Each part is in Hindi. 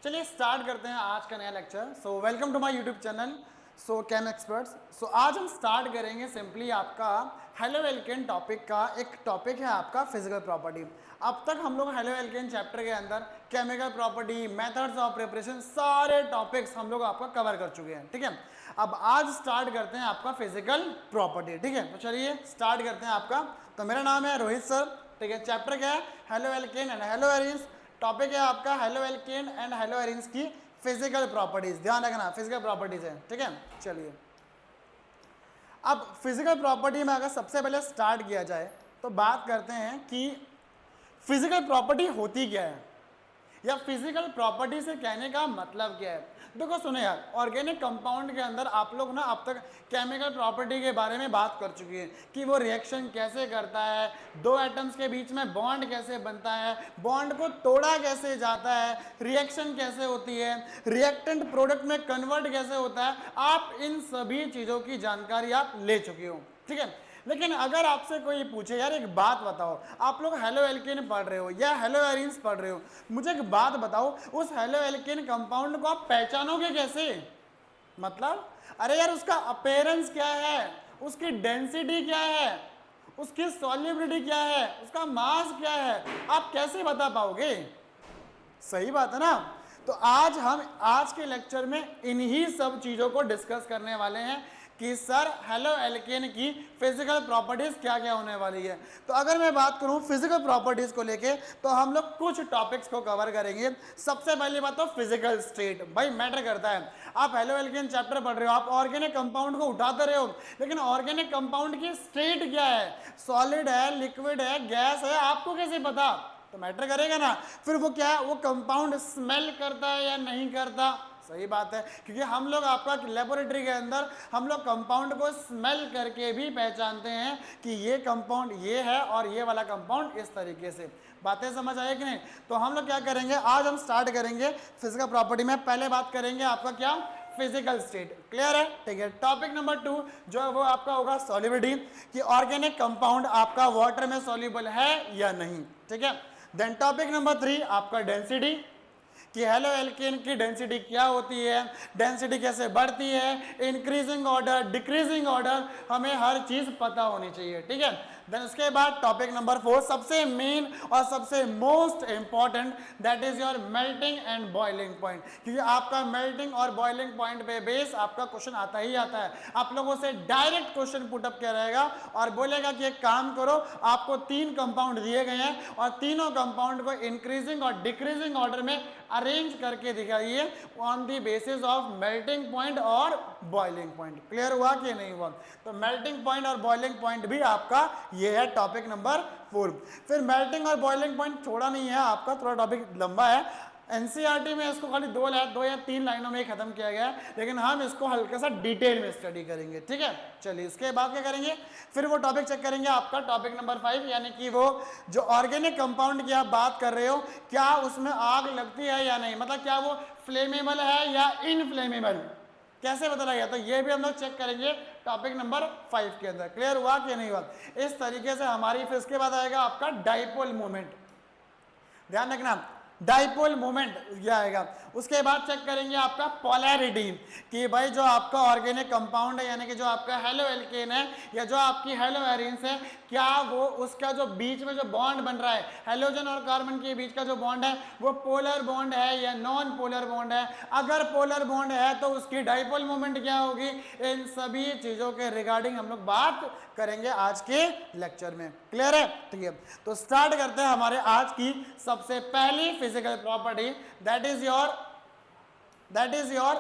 चलिए स्टार्ट करते हैं आज का नया लेक्चर। So welcome to my YouTube channel so chem experts. So आज हम स्टार्ट करेंगे सिंपली आपका हेलो एल्केन टॉपिक का। एक टॉपिक है आपका फिजिकल प्रॉपर्टी। अब तक हम लोग हेलो एल्केन चैप्टर के अंदर chemical property, methods of preparation, सारे टॉपिक्स हम लोग आपका कवर कर चुके हैं, ठीक है। अब आज स्टार्ट करते हैं आपका फिजिकल प्रॉपर्टी, ठीक है। तो चलिए स्टार्ट करते हैं आपका। तो मेरा नाम है रोहित सर, ठीक है। चैप्टर क्या है? Halo alkane and hello arenes. Topic है आपका halo alkane and hello arenes की फिजिकल प्रॉपर्टीज। ध्यान रखना फिजिकल प्रॉपर्टीज है, ठीक है। चलिए अब फिजिकल प्रॉपर्टी में अगर सबसे पहले स्टार्ट किया जाए तो बात करते हैं कि फिजिकल प्रॉपर्टी होती क्या है या फिजिकल प्रॉपर्टी से कहने का मतलब क्या है। देखो सुनो यार, ऑर्गेनिक कंपाउंड के अंदर आप लोग ना अब तक केमिकल प्रॉपर्टी के बारे में बात कर चुकी हैं कि वो रिएक्शन कैसे करता है, दो एटम्स के बीच में बॉन्ड कैसे बनता है, बॉन्ड को तोड़ा कैसे जाता है, रिएक्शन कैसे होती है, रिएक्टेंट प्रोडक्ट में कन्वर्ट कैसे होता है। आप इन सभी चीज़ों की जानकारी आप ले चुके हो, ठीक है। लेकिन अगर आपसे कोई पूछे यार एक बात बताओ, आप लोग हेलो एल्केन पढ़ रहे हो या हेलो एरिन्स पढ़ रहे हो, मुझे एक बात बताओ, उस हेलो एल्केन कंपाउंड को आप पहचानोगे कैसे? मतलब अरे यार उसका अपीयरेंस क्या है, उसकी डेंसिटी क्या है, उसकी सॉल्युबिलिटी क्या है, उसका मास क्या है, आप कैसे बता पाओगे? सही बात है ना। तो आज हम आज के लेक्चर में इन्हीं सब चीजों को डिस्कस करने वाले हैं कि सर हेलो एल्केन की फिजिकल प्रॉपर्टीज क्या क्या होने वाली है। तो अगर मैं बात करूं फिजिकल प्रॉपर्टीज को लेके तो हम लोग कुछ टॉपिक्स को कवर करेंगे। सबसे पहली बात तो फिजिकल स्टेट भाई मैटर करता है। आप हेलो एल्केन चैप्टर पढ़ रहे हो, आप ऑर्गेनिक कंपाउंड को उठाते रहे हो, लेकिन ऑर्गेनिक कंपाउंड की स्टेट क्या है, सॉलिड है, लिक्विड है, गैस है, आपको कैसे पता? तो मैटर करेगा ना। फिर वो क्या है, वो कंपाउंड स्मेल करता है या नहीं करता? सही बात है, क्योंकि हम लोग आपका लेबोरेटरी के अंदर हम लोग कंपाउंड को स्मेल करके भी पहचानते हैं कि ये कंपाउंड ये है और ये वाला कंपाउंड इस तरीके से। बातें समझ आए कि नहीं? तो हम लोग क्या करेंगे, आज हम स्टार्ट करेंगे फिजिकल प्रॉपर्टी में। पहले बात करेंगे आपका क्या, फिजिकल स्टेट। क्लियर है, ठीक है। टॉपिक नंबर 2 जो है वो आपका होगा सॉल्युबिलिटी, कि ऑर्गेनिक कंपाउंड आपका वाटर में सॉल्युबल है या नहीं, ठीक है। देन टॉपिक नंबर 3 आपका डेंसिटी, कि हेलो एल्केन की डेंसिटी क्या होती है, डेंसिटी कैसे बढ़ती है, इंक्रीजिंग ऑर्डर, डिक्रीजिंग ऑर्डर, हमें हर चीज पता होनी चाहिए, ठीक है। देन उसके बाद टॉपिक नंबर 4 सबसे मेन और सबसे most important, that is your melting and boiling point, क्योंकि आपका मेल्टिंग और बॉइलिंग पॉइंट पे बेस आपका क्वेश्चन आता ही आता है। आप लोगों से डायरेक्ट क्वेश्चन पुटअप किया रहेगा और बोलेगा कि एक काम करो, आपको 3 कंपाउंड दिए गए हैं और तीनों कंपाउंड को इंक्रीजिंग और डिक्रीजिंग ऑर्डर में अरेंज करके दिखाइए on the basis of melting point और बॉइलिंग पॉइंट। क्लियर हुआ कि नहीं हुआ? तो मेल्टिंग पॉइंट और बॉइलिंग पॉइंट भी आपका ये है टॉपिक नंबर 4। फिर मेल्टिंग और बॉइलिंग पॉइंट थोड़ा नहीं है आपका, थोड़ा टॉपिक लंबा है। एनसीईआरटी में इसको खाली 2 या 3 लाइनों में खत्म किया गया है, लेकिन हम इसको हल्का सा डिटेल में स्टडी करेंगे, ठीक है। चलिए इसके बाद क्या करेंगे, फिर वो टॉपिक चेक करेंगे आपका टॉपिक नंबर 5, यानी कि वो जो ऑर्गेनिक कंपाउंड की आप बात कर रहे हो, क्या उसमें आग लगती है या नहीं, मतलब क्या वो फ्लेमेबल है या इनफ्लेमेबल, कैसे पता लगेगा? तो ये भी हम लोग चेक करेंगे टॉपिक नंबर 5 के अंदर। क्लियर हुआ कि नहीं हुआ? इस तरीके से हमारी, फिर इसके बाद आएगा आपका डाइपोल मोमेंट। ध्यान रखना डाइपोल मोमेंट ये आएगा। उसके बाद चेक करेंगे आपका पोलैरिटी, कि भाई जो आपका ऑर्गेनिक कंपाउंड है यानी कि जो आपका हेलो एल्केन है या जो आपकी हेलो एरिन्स है, क्या वो उसका जो बीच में जो बॉन्ड बन रहा है हेलोजन और कार्बन के बीच का जो बॉन्ड है वो पोलर बॉन्ड है या नॉन पोलर बॉन्ड है? अगर पोलर बॉन्ड है तो उसकी डाइपोल मोमेंट क्या होगी? इन सभी चीजों के रिगार्डिंग हम लोग बात करेंगे आज के लेक्चर में। क्लियर है? ठीक है, तो स्टार्ट करते हैं हमारे आज की सबसे पहली physical property, that is your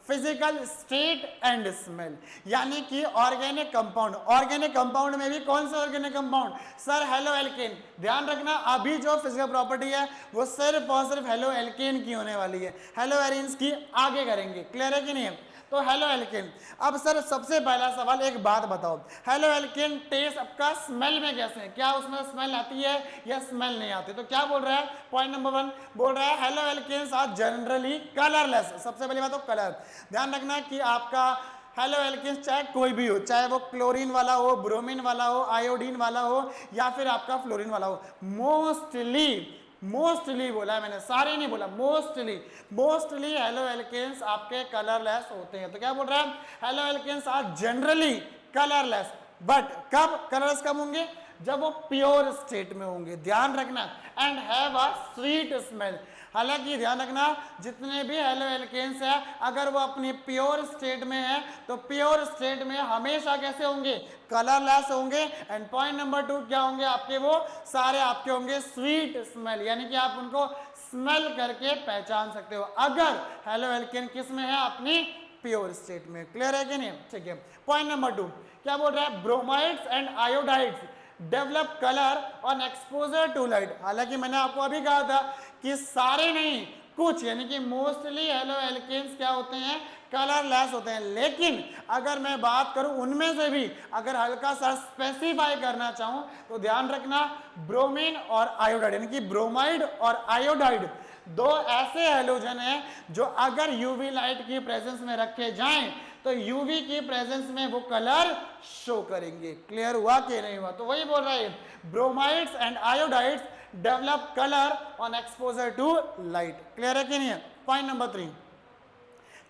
physical state and smell, यानी कि ऑर्गेनिक कंपाउंड। ऑर्गेनिक कंपाउंड में भी कौन सा organic compound? Sir halo alkane. ध्यान रखना अभी जो फिजिकल प्रॉपर्टी है वो सिर्फ और सिर्फ हेलो एल्केन की होने वाली है, हेलो एरिन्स की आगे करेंगे। क्लियर है कि नहीं? तो हेलो एल्केन। अब सर सबसे पहला सवाल, एक बात बताओ, हेलो एल्केन टेस्ट आपका स्मेल में कैसे है? क्या उसमें स्मेल आती है या स्मेल नहीं आती? तो क्या बोल रहा है? पॉइंट नंबर 1 बोल रहा है haloalkanes are generally colourless. सबसे पहली बात तो कलर। ध्यान रखना कि आपका हेलो एल्केन्स चाहे कोई भी हो, चाहे वो क्लोरीन वाला हो, ब्रोमीन वाला हो, आयोडीन वाला हो या फिर आपका फ्लोरीन वाला हो, मोस्टली मोस्टली बोला है मैंने, सारे नहीं बोला, मोस्टली। मोस्टली हेलो एल्केन्स आपके कलरलेस होते हैं। तो क्या बोल रहा है, haloalkanes are generally colourless, but कब कलरलेस कब होंगे, जब वो प्योर स्टेट में होंगे, ध्यान रखना। And have a sweet smell, हालांकि ध्यान रखना जितने भी हेलो एल्केन्स है अगर वो अपनी प्योर स्टेट में है तो प्योर स्टेट में हमेशा कैसे होंगे, कलरलेस होंगे। एंड पॉइंट नंबर 2 क्या होंगे आपके, वो सारे आपके होंगे स्वीट स्मेल, यानी कि आप उनको स्मेल करके पहचान सकते हो अगर हेलो एल्केन किस में है, अपनी प्योर स्टेट में। क्लियर है कि नहीं, ठीक है। पॉइंट नंबर 2 क्या बोल रहा है, bromides and iodides develop colour on exposure to light. हालांकि मैंने आपको अभी कहा था कि सारे नहीं, कुछ, यानी कि मोस्टली हेलो एल्केन्स क्या होते हैं, कलरलेस होते हैं। लेकिन अगर मैं बात करूं उनमें से भी अगर हल्का सा स्पेसिफाई करना चाहूं तो ध्यान रखना ब्रोमीन और आयोडाइड, यानी कि ब्रोमाइड और आयोडाइड दो ऐसे हेलोजन हैं जो अगर यूवी लाइट की प्रेजेंस में रखे जाएं तो यूवी की प्रेजेंस में वो कलर शो करेंगे। क्लियर हुआ कि नहीं हुआ, तो वही बोल रहा है bromides and iodides develop colour on exposure to light. Clear है कि नहीं है। पॉइंट नंबर 3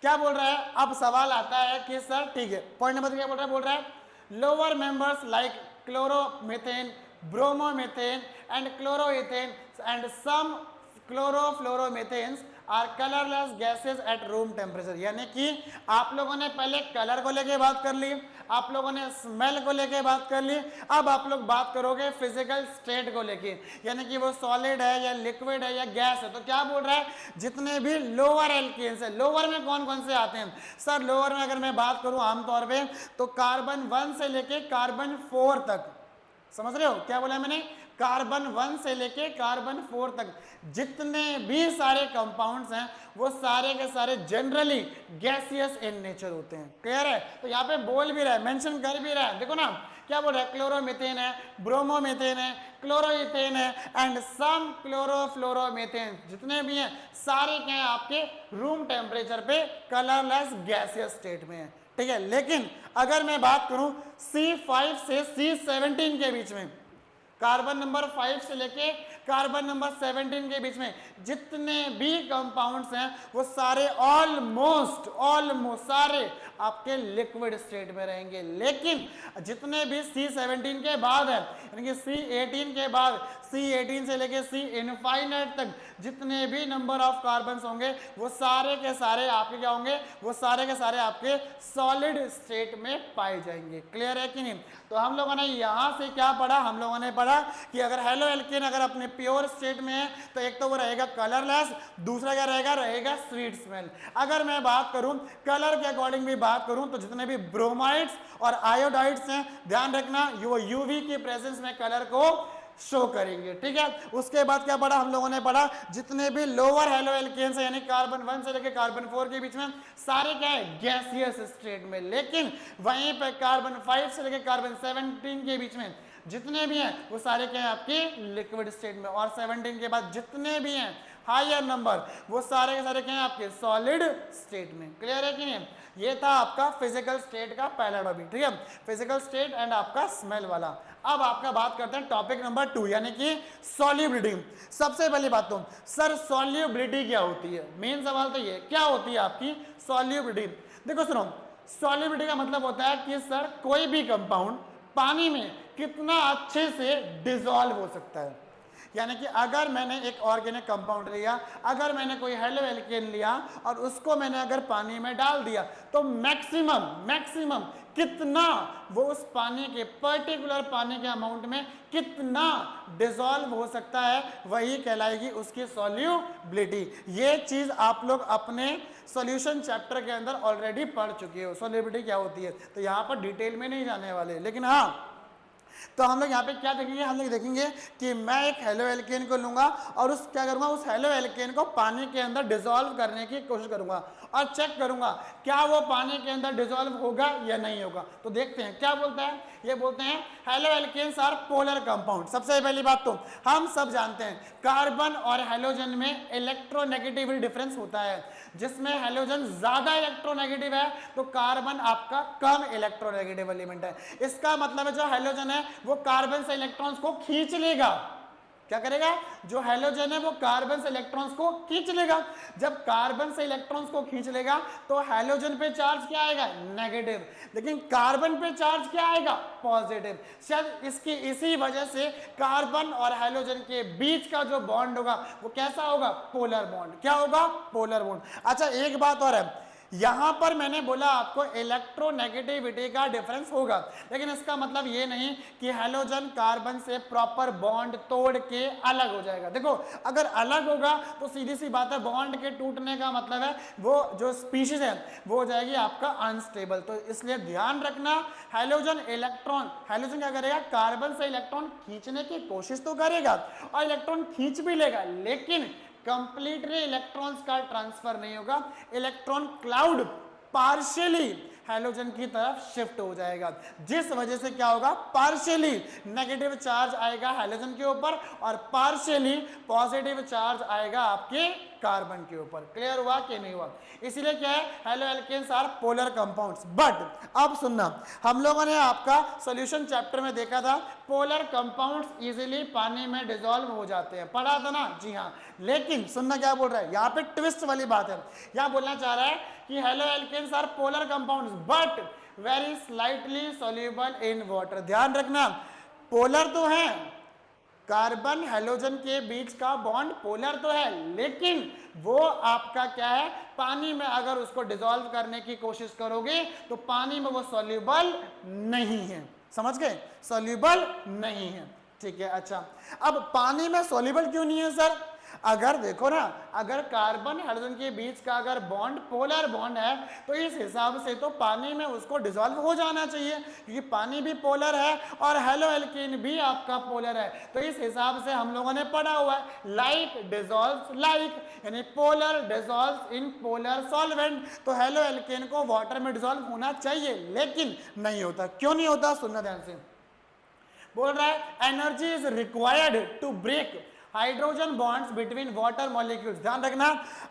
क्या बोल रहा है, अब सवाल आता है कि सर ठीक है, पॉइंट नंबर 3 क्या बोल रहा है lower members like chloromethane, bromomethane and chloroethane and some chlorofluoromethanes are colourless gases at room temperature. यानी कि आप लोगों ने पहले कलर को लेके बात कर ली, आप लोगों ने स्मेल को लेके बात कर ली, अब आप लोग बात करोगे फिजिकल स्टेट को लेके, यानी कि वो सॉलिड है या लिक्विड है या गैस है। तो क्या बोल रहा है, जितने भी लोअर एल्केन्स है, लोअर में कौन कौन से आते हैं सर, लोअर में अगर मैं बात करूं आमतौर पे तो कार्बन 1 से लेके कार्बन 4 तक, समझ रहे हो क्या बोला मैंने, कार्बन 1 से लेके कार्बन 4 तक जितने भी सारे कंपाउंड्स हैं वो सारे के सारे जनरली गैसियस इन नेचर होते हैं। क्लियर है, तो यहाँ पे बोल भी रहा है, मेंशन कर भी रहा है, देखो ना क्या बोल रहा है, क्लोरोमीथेन है, ब्रोमोमीथेन है, क्लोरोइथेन है एंड सम क्लोरोफ्लोरोमीथेन, जितने भी हैं सारे क्या है आपके रूम टेम्परेचर पे कलरलेस गैसियस स्टेट में है। ठीक है, लेकिन अगर मैं बात करूं C5 से C17 के बीच में, कार्बन नंबर 5 से लेके कार्बन नंबर 17 के बीच में जितने भी कंपाउंड्स हैं वो सारे ऑलमोस्ट सारे आपके लिक्विड स्टेट में रहेंगे। लेकिन जितने भी C17 के बाद है, यानी कि C18 के बाद, C18 से लेके C इनफाइनाइट तक जितने भी नंबर ऑफ कार्बन्स होंगे वो सारे के सारे आपके क्या होंगे, वो सारे के सारे आपके सॉलिड स्टेट में पाए जाएंगे। क्लियर है कि नहीं। तो हम लोगों ने यहां से क्या पढ़ा, हम लोगों ने पढ़ा कि अगर हेलो एल्केन अगर अपने प्योर स्टेट में है तो एक तो वो रहेगा कलरलेस, दूसरा क्या रहेगा स्वीट स्मेल। अगर मैं बात करूं कलर के अकॉर्डिंग भी बात करूं तो जितने भी ब्रोमाइड्स और आयोडाइड्स हैं ध्यान रखना वो यूवी की प्रेजेंस में कलर को शो करेंगे। ठीक है, उसके बाद क्या पढ़ा हम लोगों ने पढ़ा जितने भी लोअर हेलो एल्केन्स है यानी कार्बन 1 से लेकर कार्बन 4 के बीच में सारे क्या है गैसियस स्टेट में, लेकिन वहीं पे कार्बन 5 से लेकर कार्बन 17 के बीच में जितने भी हैं वो सारे क्या है आपके लिक्विड स्टेट में, और 17 के बाद जितने भी हैं हायर नंबर वो सारे के सारे क्या है आपके सॉलिड स्टेट में। क्लियर है कि नहीं। ये था आपका फिजिकल स्टेट का पहला टॉपिक। ठीक है, फिजिकल स्टेट एंड आपका स्मेल वाला। अब आपका बात करते हैं टॉपिक नंबर 2 यानी कि सॉल्युबिलिटी। सबसे पहली बात तो सर सॉल्युबिलिटी क्या होती है, मेन सवाल तो ये क्या होती है आपकी सॉल्युबिलिटी। देखो सुनो, सॉल्युबिलिटी का मतलब होता है कि सर कोई भी कंपाउंड पानी में कितना अच्छे से डिसॉल्व हो सकता है। यानी कि अगर मैंने एक ऑर्गेनिक कंपाउंड लिया, अगर मैंने कोई हेलो एल्केन लिया और उसको मैंने अगर पानी में डाल दिया तो मैक्सिमम कितना वो उस पानी के पर्टिकुलर पानी के अमाउंट में कितना डिसॉल्व हो सकता है वही कहलाएगी उसकी सॉल्युबिलिटी। ये चीज आप लोग अपने सॉल्यूशन चैप्टर के अंदर ऑलरेडी पढ़ चुके हो, सॉल्युबिलिटी क्या होती है, तो यहाँ पर डिटेल में नहीं जाने वाले। लेकिन हाँ, तो हम लोग यहाँ पे क्या देखेंगे, हम लोग देखेंगे कि मैं एक हेलो एल्केन को लूंगा और उस क्या करूंगा, उस हेलो एल्केन को पानी के अंदर डिसॉल्व करने की कोशिश करूंगा और चेक करूंगा क्या वो पानी के अंदर डिसॉल्व होगा या नहीं होगा। तो देखते हैं क्या बोलता है, ये बोलते हैं haloalkanes are polar compound. सबसे पहली बात तो हम सब जानते हैं कार्बन और हेलोजन में इलेक्ट्रोनेगेटिविटी डिफरेंस होता है, जिसमें हेलोजन ज्यादा इलेक्ट्रोनेगेटिव है तो कार्बन आपका कम इलेक्ट्रोनेगेटिव एलिमेंट है। इसका मतलब है जो हेलोजन है वो कार्बन से इलेक्ट्रॉन्स को खींच लेगा, क्या करेगा, जो हैलोजन है वो कार्बन से इलेक्ट्रॉन्स को खींच लेगा। जब कार्बन से इलेक्ट्रॉन्स को खींच लेगा तो हैलोजन पे चार्ज क्या आएगा, नेगेटिव, लेकिन कार्बन पे चार्ज क्या आएगा, पॉजिटिव। शायद इसकी इसी वजह से कार्बन और हैलोजन के बीच का जो बॉन्ड होगा वो कैसा होगा, पोलर बॉन्ड। क्या होगा, पोलर बॉन्ड। अच्छा एक बात और है, यहां पर मैंने बोला आपको इलेक्ट्रोनेगेटिविटी का डिफरेंस होगा, लेकिन इसका मतलब ये नहीं कि हैलोजन कार्बन से प्रॉपर बॉन्ड तोड़ के अलग हो जाएगा। देखो अगर अलग होगा तो सीधी सी बात है, बॉन्ड के टूटने का मतलब है वो जो स्पीशीज है वो हो जाएगी आपका अनस्टेबल। तो इसलिए ध्यान रखना, हैलोजन क्या करेगा, कार्बन से इलेक्ट्रॉन खींचने की कोशिश तो करेगा और इलेक्ट्रॉन खींच भी लेगा, लेकिन कंप्लीटली इलेक्ट्रॉन्स का ट्रांसफर नहीं होगा। इलेक्ट्रॉन क्लाउड पार्शियली हैलोजन की तरफ शिफ्ट हो जाएगा, जिस वजह से क्या होगा, पार्शियली नेगेटिव चार्ज आएगा हैलोजन के ऊपर और पार्शियली पॉजिटिव चार्ज आएगा आपके कार्बन के ऊपर। क्लियर हुआ कि नहीं हुआ? इसीलिए क्या है, haloalkanes are polar compounds. But अब सुनना, हम लोगों ने आपका सॉल्यूशन चैप्टर में देखा था पोलर कंपाउंड्स इजीली पानी में डिसॉल्व हो जाते हैं, पढ़ा था ना? जी हाँ। लेकिन सुनना क्या बोल रहा है, यहाँ पे ट्विस्ट वाली बात है। यहाँ बोलना चाह रहा है कि haloalkanes are polar compounds but very slightly soluble in water. ध्यान रखना, पोलर तो है, कार्बन हैलोजन के बीच का बॉन्ड पोलर तो है, लेकिन वो आपका क्या है, पानी में अगर उसको डिसॉल्व करने की कोशिश करोगे तो पानी में वो सॉल्युबल नहीं है। समझ गए, सॉल्युबल नहीं है। ठीक है, अच्छा अब पानी में सॉल्युबल क्यों नहीं है सर? अगर देखो ना, अगर कार्बन हाइड्रोजन के बीच का अगर बॉन्ड पोलर बॉन्ड है तो इस हिसाब से तो पानी में उसको डिसॉल्व हो जाना चाहिए, क्योंकि पानी भी पोलर है और हेलो एल्केन भी आपका पोलर है। तो इस हिसाब से हम लोगों ने पढ़ा हुआ है लाइक डिसॉल्व्स लाइक, यानी polar dissolves in polar solvent. तो हेलो एल्केन को वाटर में डिसॉल्व होना चाहिए, लेकिन नहीं होता। क्यों नहीं होता, सुनना ध्यान से। बोल रहा है energy is required to break hydrogen bonds between water molecules. ध्यान रखना,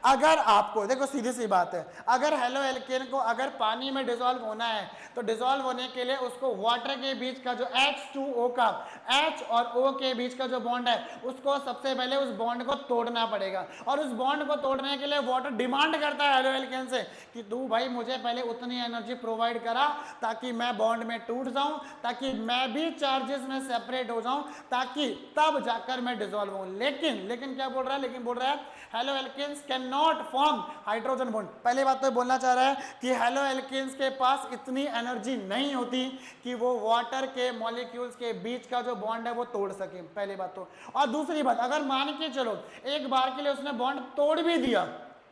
अगर आपको देखो सीधी सी बात है, अगर हेलो एल्केन को अगर पानी में डिसॉल्व होना है तो डिसॉल्व होने के लिए उसको वाटर के बीच का जो H2O का H और O के बीच का जो बॉन्ड है उसको सबसे पहले उस बॉन्ड को तोड़ना पड़ेगा, और उस बॉन्ड को तोड़ने के लिए वाटर डिमांड करता है हेलो एल्केन से कि तू भाई मुझे पहले उतनी एनर्जी प्रोवाइड करा ताकि मैं बॉन्ड में टूट जाऊं, ताकि मैं भी चार्जेस में सेपरेट हो जाऊं, ताकि तब जाकर मैं डिसॉल्व हूं। लेकिन क्या बोल रहा है, लेकिन बोल रहा है haloalkanes cannot form hydrogen bond. पहली बात तो बोलना चाह रहा है कि हेलो एल्केन्स के पास इतनी एनर्जी नहीं होती कि वो वाटर के मॉलिक्यूल्स के बीच का जो बॉन्ड है वो तोड़ सके, पहली बात तो। और दूसरी बात, अगर मान के चलो एक बार के लिए उसने बॉन्ड तोड़ भी दिया,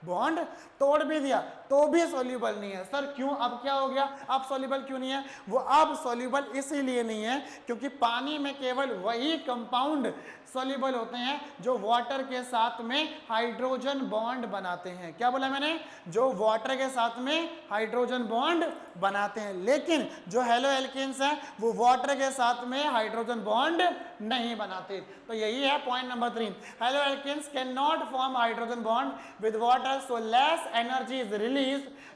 बॉन्ड तोड़ भी दिया तो भी सॉल्युबल नहीं है। सर क्यों, अब क्या हो गया, अब सॉल्युबल क्यों नहीं है? वो अब सॉल्युबल इसीलिए नहीं है क्योंकि पानी में केवल वही कंपाउंड सॉल्युबल होते हैं जो वाटर के साथ में हाइड्रोजन बॉन्ड बनाते हैं। क्या बोला मैंने? जो वाटर के साथ में हाइड्रोजन बॉन्ड बनाते हैं, लेकिन जो हेलो एल्केन्स हैं वो वाटर के साथ में हाइड्रोजन बॉन्ड नहीं बनाते। तो यही है point number 3, haloalkanes cannot form hydrogen bond with water so less energy is released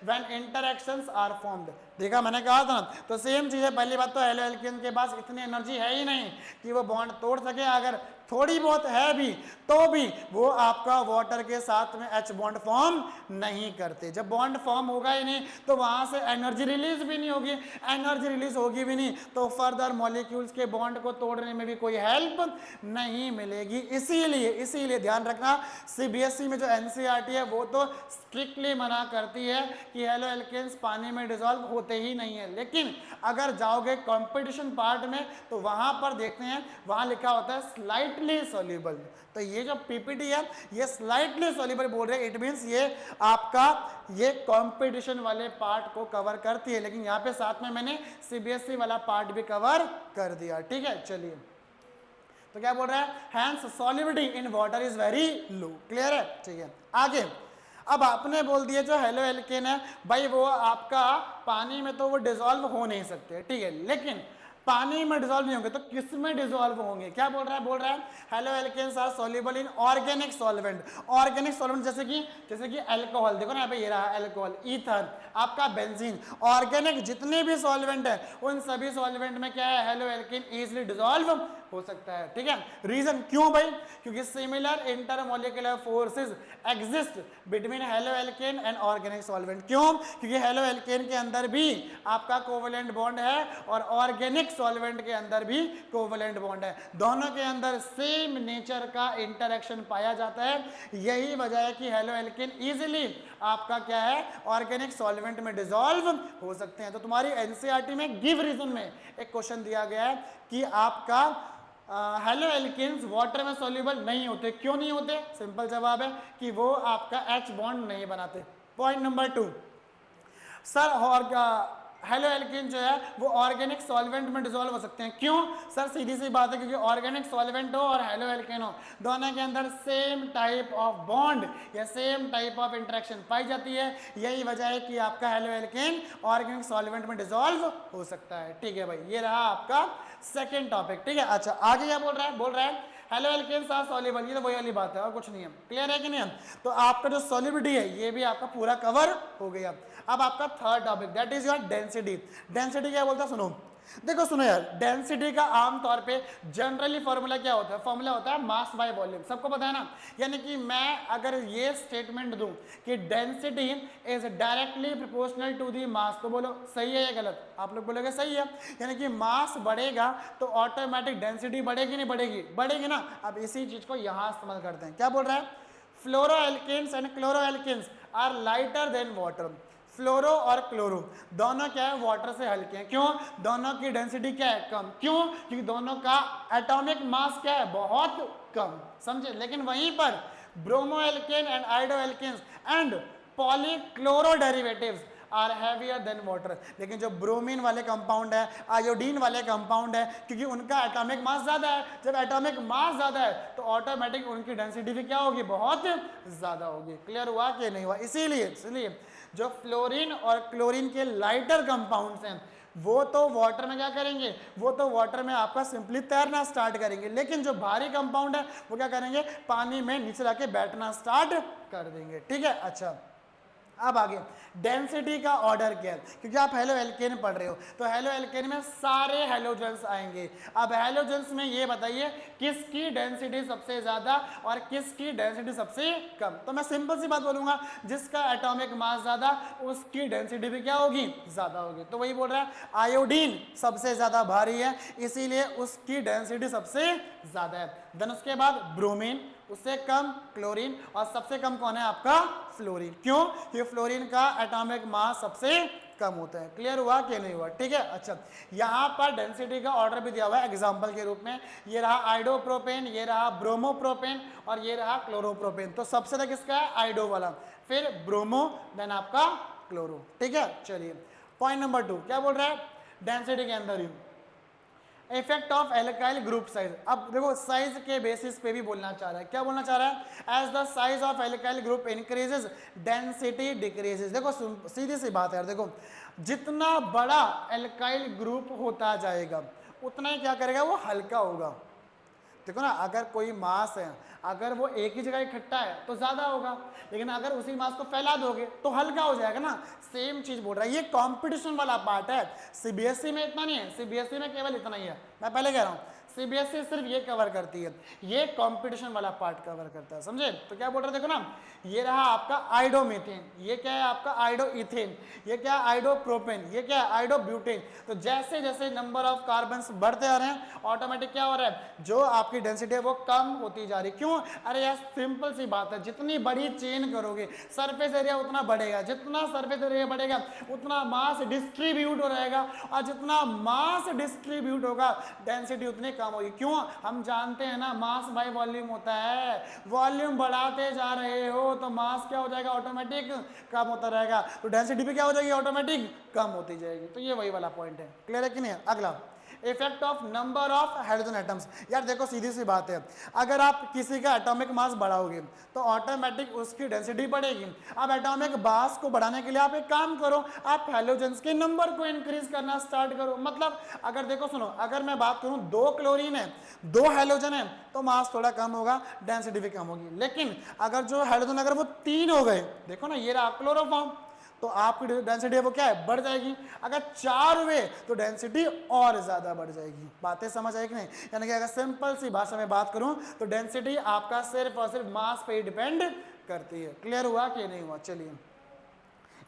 when interactions are formed. देखा मैंने कहा था ना, तो सेम चीज है। पहली बात तो हेलो एल्केन के पास इतनी एनर्जी है ही नहीं कि वो बॉन्ड तोड़ सके, अगर थोड़ी बहुत है भी तो भी वो आपका वाटर के साथ में H बॉन्ड फॉर्म नहीं करते। जब बॉन्ड फॉर्म होगा ही नहीं तो वहां से एनर्जी रिलीज भी नहीं होगी, एनर्जी रिलीज होगी भी नहीं तो फर्दर मॉलिक्यूल्स के बॉन्ड को तोड़ने में भी कोई हेल्प नहीं मिलेगी। इसीलिए ध्यान रखना, CBSE में जो NCERT है वो तो स्ट्रिक्टली मना करती है कि हेलो एल्केन्स पानी में डिसॉल्व होते ही नहीं है, लेकिन अगर जाओगे कंपटीशन पार्ट में तो वहां पर देखते हैं, वहां लिखा होता है स्लाइटली सॉल्युबल। तो ये जो पीपीटी है ये स्लाइटली सॉल्युबल बोल रहे हैं, इट मींस ये आपका ये कंपटीशन वाले पार्ट को कवर करती है, लेकिन यहाँ पे साथ में मैंने CBSE वाला पार्ट भी कवर कर दिया। ठीक है, चलिए तो क्या बोल रहा है, hence solubility in water is very low. Clear है? ठीक है, आगे अब आपने बोल दिया जो हेलो एल्केन है भाई वो आपका पानी में तो वो डिसॉल्व हो नहीं सकते, ठीक है, लेकिन पानी में डिसॉल्व नहीं होंगे तो किस में डिसॉल्व होंगे? क्या बोल रहा है haloalkanes are soluble in organic solvent. Organic solvent जैसे कि अल्कोहल, देखो ना यहाँ पे ये रहा अल्कोहल, ईथर, आपका बेंजीन, ऑर्गेनिक जितने भी सॉल्वेंट है उन सभी सॉल्वेंट में क्या है, हेलो एल्केन इजीली डिसॉल्व हो सकता है, ठीक है। रीजन क्यों भाई, क्योंकि similar intermolecular forces exist between halo alkane and organic solvent. क्यों, क्योंकि हेलो एल्केन के अंदर भी आपका कोवेलेंट बॉन्ड है और ऑर्गेनिक सॉल्वेंट के अंदर भी कोवेलेंट बॉन्ड है, दोनों के अंदर सेम नेचर का इंटरेक्शन पाया जाता है। यही वजह है कि हेलो एल्केन इजीली आपका क्या है, ऑर्गेनिक सॉल्वेंट में डिसॉल्व हो सकते हैं। तो तुम्हारी एनसीईआरटी में गिव रीजन में एक क्वेश्चन दिया गया है कि आपका हेलो एल्केन्स वाटर में सॉल्युबल नहीं होते। क्यों नहीं होते, सिंपल जवाब है कि वो आपका H बॉन्ड नहीं बनाते। पॉइंट नंबर 2, सर और हेलो एल्केन जो है वो ऑर्गेनिक सॉल्वेंट में डिसॉल्व हो सकते हैं। क्यों सर, सीधी सी बात है, क्योंकि ऑर्गेनिक सॉल्वेंट हो और हेलो एल्केन हो, दोनों के अंदर सेम टाइप ऑफ बॉन्ड या सेम टाइप ऑफ इंटरेक्शन पाई जाती है। यही वजह है कि आपका हेलो एल्केन ऑर्गेनिक सॉल्वेंट में डिसॉल्व हो सकता है, ठीक है भाई। ये रहा आपका सेकेंड टॉपिक, ठीक है। अच्छा, आगे क्या बोल रहा है हेलो एल्केन्स आर सॉल्युबल, ये तो वही वाली बात है और कुछ नहीं है। क्लियर है कि नहीं है? तो आपका जो सॉल्युबिलिटी है ये भी आपका पूरा कवर हो गया। अब आपका third topic that is your density. Density क्या बोलता है, सुनो देखो, सुनो यार, डेंसिटी का आमतौर पे जनरली फॉर्मूला क्या होता है, फॉर्मूला होता है मास बाय वॉल्यूम, सबको पता है ना। यानी कि मैं अगर ये स्टेटमेंट दूं कि density is directly proportional to the mass, तो बोलो सही है या गलत, आप लोग बोलोगे सही है। यानी कि मास बढ़ेगा तो ऑटोमेटिक डेंसिटी बढ़ेगी नहीं बढ़ेगी, बढ़ेगी ना। अब इसी चीज को यहां इस्तेमाल करते हैं, क्या बोल रहा है, fluoro alkanes and chloro alkanes are lighter than water. Fluoro और क्लोरो दोनों क्या है, वाटर से हल्के हैं। क्यों, दोनों की डेंसिटी क्या है, कम। क्यों, क्योंकि दोनों का एटॉमिक मास क्या है, बहुत कम, समझे। लेकिन वहीं पर bromo alkane and iodo alkanes and polychloro derivatives are heavier than water. लेकिन जो ब्रोमीन वाले कंपाउंड है, आयोडीन वाले कंपाउंड है, क्योंकि उनका एटॉमिक मास ज्यादा है। जब एटॉमिक मास ज्यादा है तो ऑटोमेटिक उनकी डेंसिटी भी क्या होगी, बहुत ज्यादा होगी। क्लियर हुआ कि नहीं हुआ? इसीलिए जो फ्लोरीन और क्लोरीन के लाइटर कंपाउंड्स हैं वो तो वाटर में क्या करेंगे, वो तो वाटर में आपका सिंपली तैरना स्टार्ट करेंगे। लेकिन जो भारी कंपाउंड है वो क्या करेंगे, पानी में नीचे जाके बैठना स्टार्ट कर देंगे, ठीक है। अच्छा, अब आगे डेंसिटी का ऑर्डर क्या है, क्योंकि आप हेलो एल्केन पढ़ रहे हो तो हेलो एल्केन में सारे हेलोजेंस आएंगे। अब हेलोजेंस में ये बताइए किसकी डेंसिटी सबसे ज्यादा और किसकी डेंसिटी सबसे कम। तो मैं सिंपल सी बात बोलूंगा, जिसका एटॉमिक मास ज्यादा उसकी डेंसिटी भी क्या होगी, ज्यादा होगी। तो वही बोल रहा है आयोडीन सबसे ज्यादा भारी है इसीलिए उसकी डेंसिटी सबसे ज्यादा है। देन उसके बाद ब्रोमीन, उससे कम क्लोरीन और सबसे कम कौन है आपका, फ्लोरीन। क्यों, ये फ्लोरीन का एटॉमिक मास सबसे कम होता है। क्लियर हुआ कि नहीं हुआ? ठीक है। अच्छा, यहाँ पर डेंसिटी का ऑर्डर भी दिया हुआ है एग्जांपल के रूप में। ये रहा आइडोप्रोपेन, ये रहा ब्रोमोप्रोपेन और ये रहा क्लोरोप्रोपेन। तो सबसे ज्यादा किसका है, आइडो वाला, फिर ब्रोमो, देन आपका क्लोरो। ठीक है, चलिए पॉइंट नंबर 2 क्या बोल रहा है, डेंसिटी के अंदर ही effect of alkyl group size. अब देखो साइज के बेसिस पे भी बोलना चाह रहा है, क्या बोलना चाह रहा है, as the size of alkyl group increases density decreases. देखो सीधी सी बात है यार, देखो जितना बड़ा एल्काइल ग्रुप होता जाएगा उतना ही क्या करेगा, वो हल्का होगा। देखो ना, अगर कोई मास है, अगर वो एक ही जगह इकट्ठा है तो ज्यादा होगा, लेकिन अगर उसी मास को फैला दोगे तो हल्का हो जाएगा ना। सेम चीज बोल रहा है, ये कंपटीशन वाला पार्ट है। सीबीएसई में इतना नहीं है, सीबीएसई में केवल इतना ही है, मैं पहले कह रहा हूँ सीबीएसई सिर्फ ये कवर करती है, ये कंपटीशन वाला पार्ट कवर करता है, समझे। तो क्या बोल रहे देखो ना, ये रहा आपका आइडोमीथेन, ये क्या है आपका आइडोइथेन, ये क्या है आइडोप्रोपेन, ये क्या है आइडोब्यूटेन। तो जैसे जैसे नंबर ऑफ कार्बन्स बढ़ते आ रहे हैं ऑटोमेटिक क्या हो रहा है, जो आपकी डेंसिटी है वो कम होती जा रही। क्यों, अरे यार सिंपल सी बात है, जितनी बड़ी चेन करोगे सरफेस एरिया उतना बढ़ेगा, जितना सरफेस एरिया बढ़ेगा उतना मास डिस्ट्रीब्यूट हो रहेगा, और जितना मास डिस्ट्रीब्यूट होगा डेंसिटी उतनी कम होगी। क्यों, हम जानते हैं ना मास बाय वॉल्यूम होता है, वॉल्यूम बढ़ाते जा रहे हो तो मास क्या हो जाएगा, ऑटोमेटिक कम होता रहेगा, तो डेंसिटी भी क्या हो जाएगी, ऑटोमेटिक कम होती जाएगी। तो ये वही वाला पॉइंट है। क्लियर है कि नहीं? अगला effect of number of hydrogen atoms. यार देखो सीधी सी बात है, अगर आप किसी का एटॉमिक मास बढ़ाओगे तो ऑटोमेटिक उसकी डेंसिटी बढ़ेगी। अब एटॉमिक मास को बढ़ाने के लिए आप एक काम करो, आप हैलोजेंस के नंबर को इंक्रीज करना स्टार्ट करो। मतलब अगर देखो सुनो, अगर मैं बात करूं 2 क्लोरीन है 2 हैलोजन है तो मास थोड़ा कम होगा, डेंसिटी भी कम होगी। लेकिन अगर जो हैलोजन अगर वो 3 हो गए, देखो ना ये रहा क्लोरोफॉर्म, तो आपकी डेंसिटी है वो क्या है, बढ़ जाएगी। अगर 4 हुए तो डेंसिटी और ज्यादा बढ़ जाएगी। बातें समझ आई कि नहीं? यानी कि अगर सिंपल सी भाषा में बात करूं तो डेंसिटी आपका सिर्फ और सिर्फ मास पे ही डिपेंड करती है। क्लियर हुआ कि नहीं हुआ? चलिए,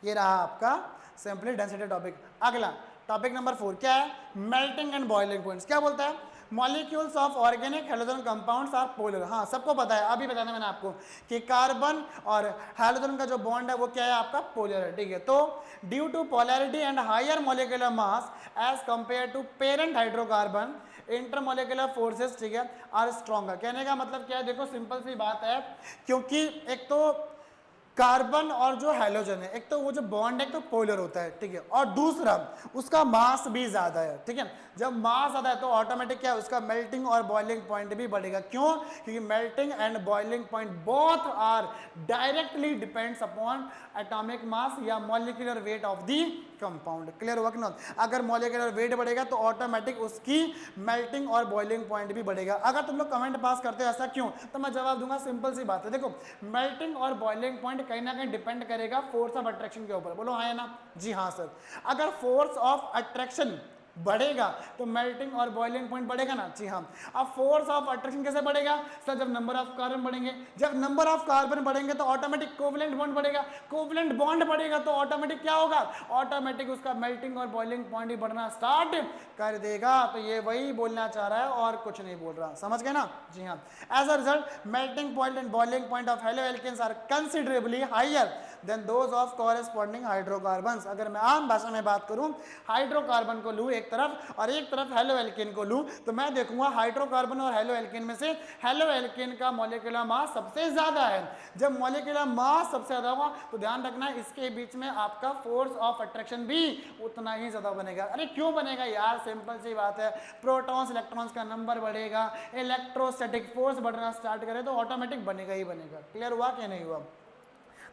ये रहा आपका सिंपली डेंसिटी टॉपिक। अगला टॉपिक नंबर 4 क्या है, मेल्टिंग एंड बॉइलिंग पॉइंट्स। क्या बोलता है, molecules of organic halogen compounds are polar. हाँ, सबको पता है, अभी बताया मैंने आपको कि कार्बन और हेलोजन का जो बॉन्ड है वो क्या है आपका, पोलर है। ठीक है, तो due to polarity and higher molecular mass as compare to parent hydrocarbon, intermolecular forces, ठीक है, आर स्ट्रॉन्गर। कहने का मतलब क्या है, देखो सिंपल सी बात है, क्योंकि एक तो कार्बन और जो हेलोजन है, एक तो वो जो बॉन्ड है एक तो पोलर होता है, ठीक है, और दूसरा उसका मास भी ज्यादा है। ठीक है, जब मास ज्यादा है तो ऑटोमेटिक क्या है, उसका मेल्टिंग और बॉइलिंग पॉइंट भी बढ़ेगा। क्यों? क्योंकि melting and boiling point both are directly depends upon atomic mass या molecular weight of the compound. Clear हुआ कि नॉट? अगर मॉलिक्यूलर वेट बढ़ेगा तो ऑटोमेटिक उसकी मेल्टिंग और बॉइलिंग पॉइंट भी बढ़ेगा। अगर तुम लोग कमेंट पास करते हो ऐसा क्यों, तो मैं जवाब दूंगा, सिंपल सी बात है। देखो, मेल्टिंग और बॉइलिंग पॉइंट कहीं ना कहीं डिपेंड करेगा फोर्स ऑफ अट्रैक्शन के ऊपर। बोलो हाँ या ना? जी हाँ सर। अगर फोर्स ऑफ अट्रैक्शन बढ़ेगा तो मेल्टिंग और बॉइलिंग पॉइंट बढ़ेगा ना? जी हाँ। अब फोर्स ऑफ अट्रैक्शन कैसे बढ़ेगा सर? जब नंबर ऑफ कार्बन बढ़ेंगे, जब नंबर ऑफ कार्बन बढ़ेंगे तो ऑटोमेटिक कोवलेंट बॉन्ड बढ़ेगा, कोवलेंट बॉन्ड बढ़ेगा तो ऑटोमेटिक क्या होगा, ऑटोमेटिक उसका मेल्टिंग और बॉइलिंग पॉइंट ही बढ़ना स्टार्ट कर देगा। तो ये वही बोलना चाह रहा है और कुछ नहीं बोल रहा, समझ गए ना? जी हाँ। As a result melting point and boiling point of haloalkanes are considerably higher than those of corresponding hydrocarbons. अगर मैं आम भाषा में बात करूं, हाइड्रोकार्बन को लूं एक तरफ और एक तरफ हेलोएल्केन को लूं, तो मैं देखूंगा हाइड्रोकार्बन और हेलोएल्केन में से हेलोएल्केन का मॉलिक्यूलर मास सबसे ज्यादा है। जब मॉलिक्यूलर मास सबसे ज्यादा होगा तो ध्यान रखना इसके बीच में आपका फोर्स ऑफ अट्रैक्शन भी उतना ही ज्यादा बनेगा। अरे क्यों बनेगा यार? सिंपल सी बात है, प्रोटॉन्स इलेक्ट्रॉन्स का नंबर बढ़ेगा, इलेक्ट्रोस्टैटिक फोर्स बढ़ना स्टार्ट करे तो ऑटोमेटिक बनेगा ही बनेगा। क्लियर हुआ कि नहीं हुआ?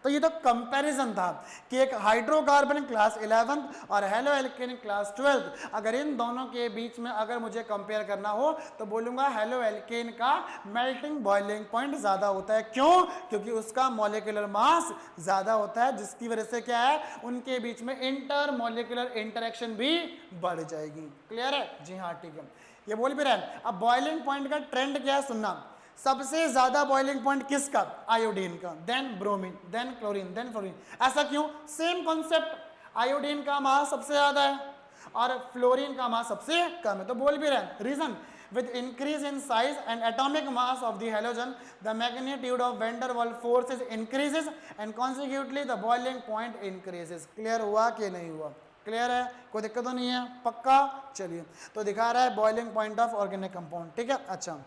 तो ये तो कंपैरिजन था कि एक हाइड्रोकार्बन क्लास 11 और हेलोएल्केन क्लास 12, अगर इन दोनों के बीच में अगर मुझे कंपेयर करना हो तो बोलूंगा हेलोएल्केन का मेल्टिंग बॉइलिंग पॉइंट ज्यादा होता है। क्यों? क्योंकि उसका मॉलिक्यूलर मास ज्यादा होता है, जिसकी वजह से क्या है, उनके बीच में इंटर मॉलिक्यूलर इंटरेक्शन भी बढ़ जाएगी। क्लियर है? जी हाँ, ठीक है, ये बोल भी रहे हैं। अब बॉइलिंग पॉइंट का ट्रेंड क्या है सुनना, सबसे ज्यादा बॉइलिंग पॉइंट किसका? आयोडीन का, then bromine, then chlorine, then fluorine. ऐसा क्यों? सेम कॉन्सेप्ट, आयोडीन का मास सबसे ज्यादा है और फ्लोरीन का मास सबसे कम है। तो बोल भी रहे हैं reason, with increase in size and atomic mass of the halogen the magnitude of van der Waals forces increases and consequently the boiling point increases। Clear हुआ कि नहीं हुआ? क्लियर है? कोई दिक्कत तो नहीं है? पक्का? चलिए, तो दिखा रहा है boiling point of organic compound. ठीक है, अच्छा,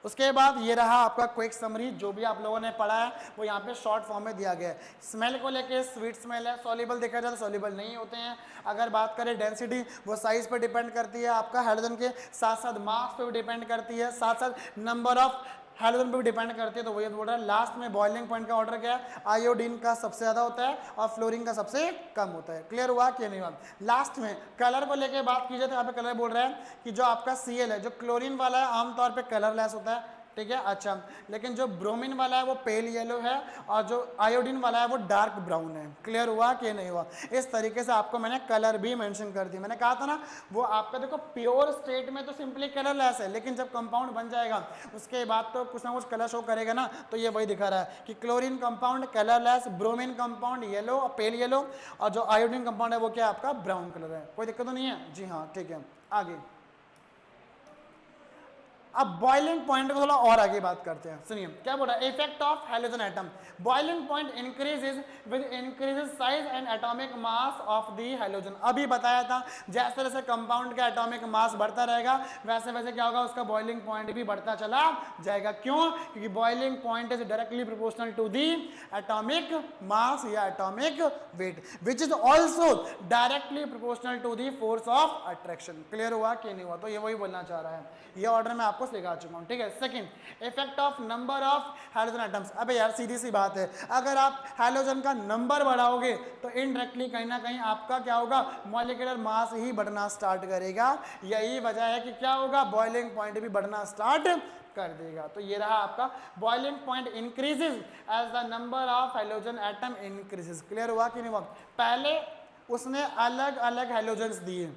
उसके बाद ये रहा आपका क्विक समरी, जो भी आप लोगों ने पढ़ा है वो यहाँ पे शॉर्ट फॉर्म में दिया गया है। स्मेल को लेके स्वीट स्मेल है, सॉल्युबल देखा जाए तो सॉल्युबल नहीं होते हैं। अगर बात करें डेंसिटी, वो साइज पर डिपेंड करती है आपका हेलोजन के, साथ साथ मास पे भी डिपेंड करती है, साथ साथ नंबर ऑफ हेलोजन पे भी डिपेंड करती है। तो वही बोल रहा है लास्ट में बॉइलिंग पॉइंट का ऑर्डर क्या है, आयोडीन का सबसे ज्यादा होता है और फ्लोरीन का सबसे कम होता है। क्लियर हुआ कि नहीं हुआ? लास्ट में कलर को लेके बात की जाए तो यहाँ पे कलर बोल रहा है कि जो आपका Cl है, जो क्लोरीन वाला है आमतौर पे कलरलेस होता है, ठीक है, अच्छा, लेकिन जो ब्रोमीन वाला है वो पेल येलो है और जो आयोडीन वाला है वो डार्क ब्राउन है। क्लियर हुआ कि नहीं हुआ? इस तरीके से आपको मैंने कलर भी मेंशन कर दी। मैंने कहा था ना, वो आपका देखो प्योर स्टेट में तो सिंपली कलरलेस है, लेकिन जब कंपाउंड बन जाएगा उसके बाद तो कुछ ना कुछ कलर शो करेगा ना। तो ये वही दिखा रहा है कि chlorine compound colourless, bromine compound yellow, pale yellow, और जो आयोडीन कंपाउंड है वो क्या आपका ब्राउन कलर है। कोई दिक्कत तो नहीं है? जी हाँ, ठीक है, आगे। अब बॉइलिंग पॉइंट को थोड़ा और आगे बात करते हैं। सुनिए क्या बोल रहा है, effect of halogen atom, boiling point increases with increases size and atomic mass of the halogen. अभी बताया था जैसे जैसे कंपाउंड का एटॉमिक मास बढ़ता रहेगा वैसे वैसे क्या होगा, उसका बॉइलिंग पॉइंट भी बढ़ता चला जाएगा। क्यों? क्योंकि boiling point is directly proportional to the atomic mass या atomic weight which is also directly proportional to the force of attraction. Clear हुआ कि नहीं हुआ? तो ये वही बोलना चाह रहा है, ये ऑर्डर में आपको सिखा चुका हूं। ठीक है, second effect of number of halogen atoms. अबे यार सीधी सी बात है, अगर आप हेलोजन का नंबर बढ़ाओगे तो इनडायरेक्टली कहीं ना कहीं आपका क्या होगा, मॉलिक्यूलर मास ही बढ़ना स्टार्ट करेगा। यही वजह है कि क्या होगा, बॉइलिंग पॉइंट भी बढ़ना स्टार्ट कर देगा। तो ये रहा आपका boiling point increases as the number of hydrogen atom increases. Clear हुआ कि नहीं हुआ? पहले उसने अलग अलग हाइड्रोजन्स दिए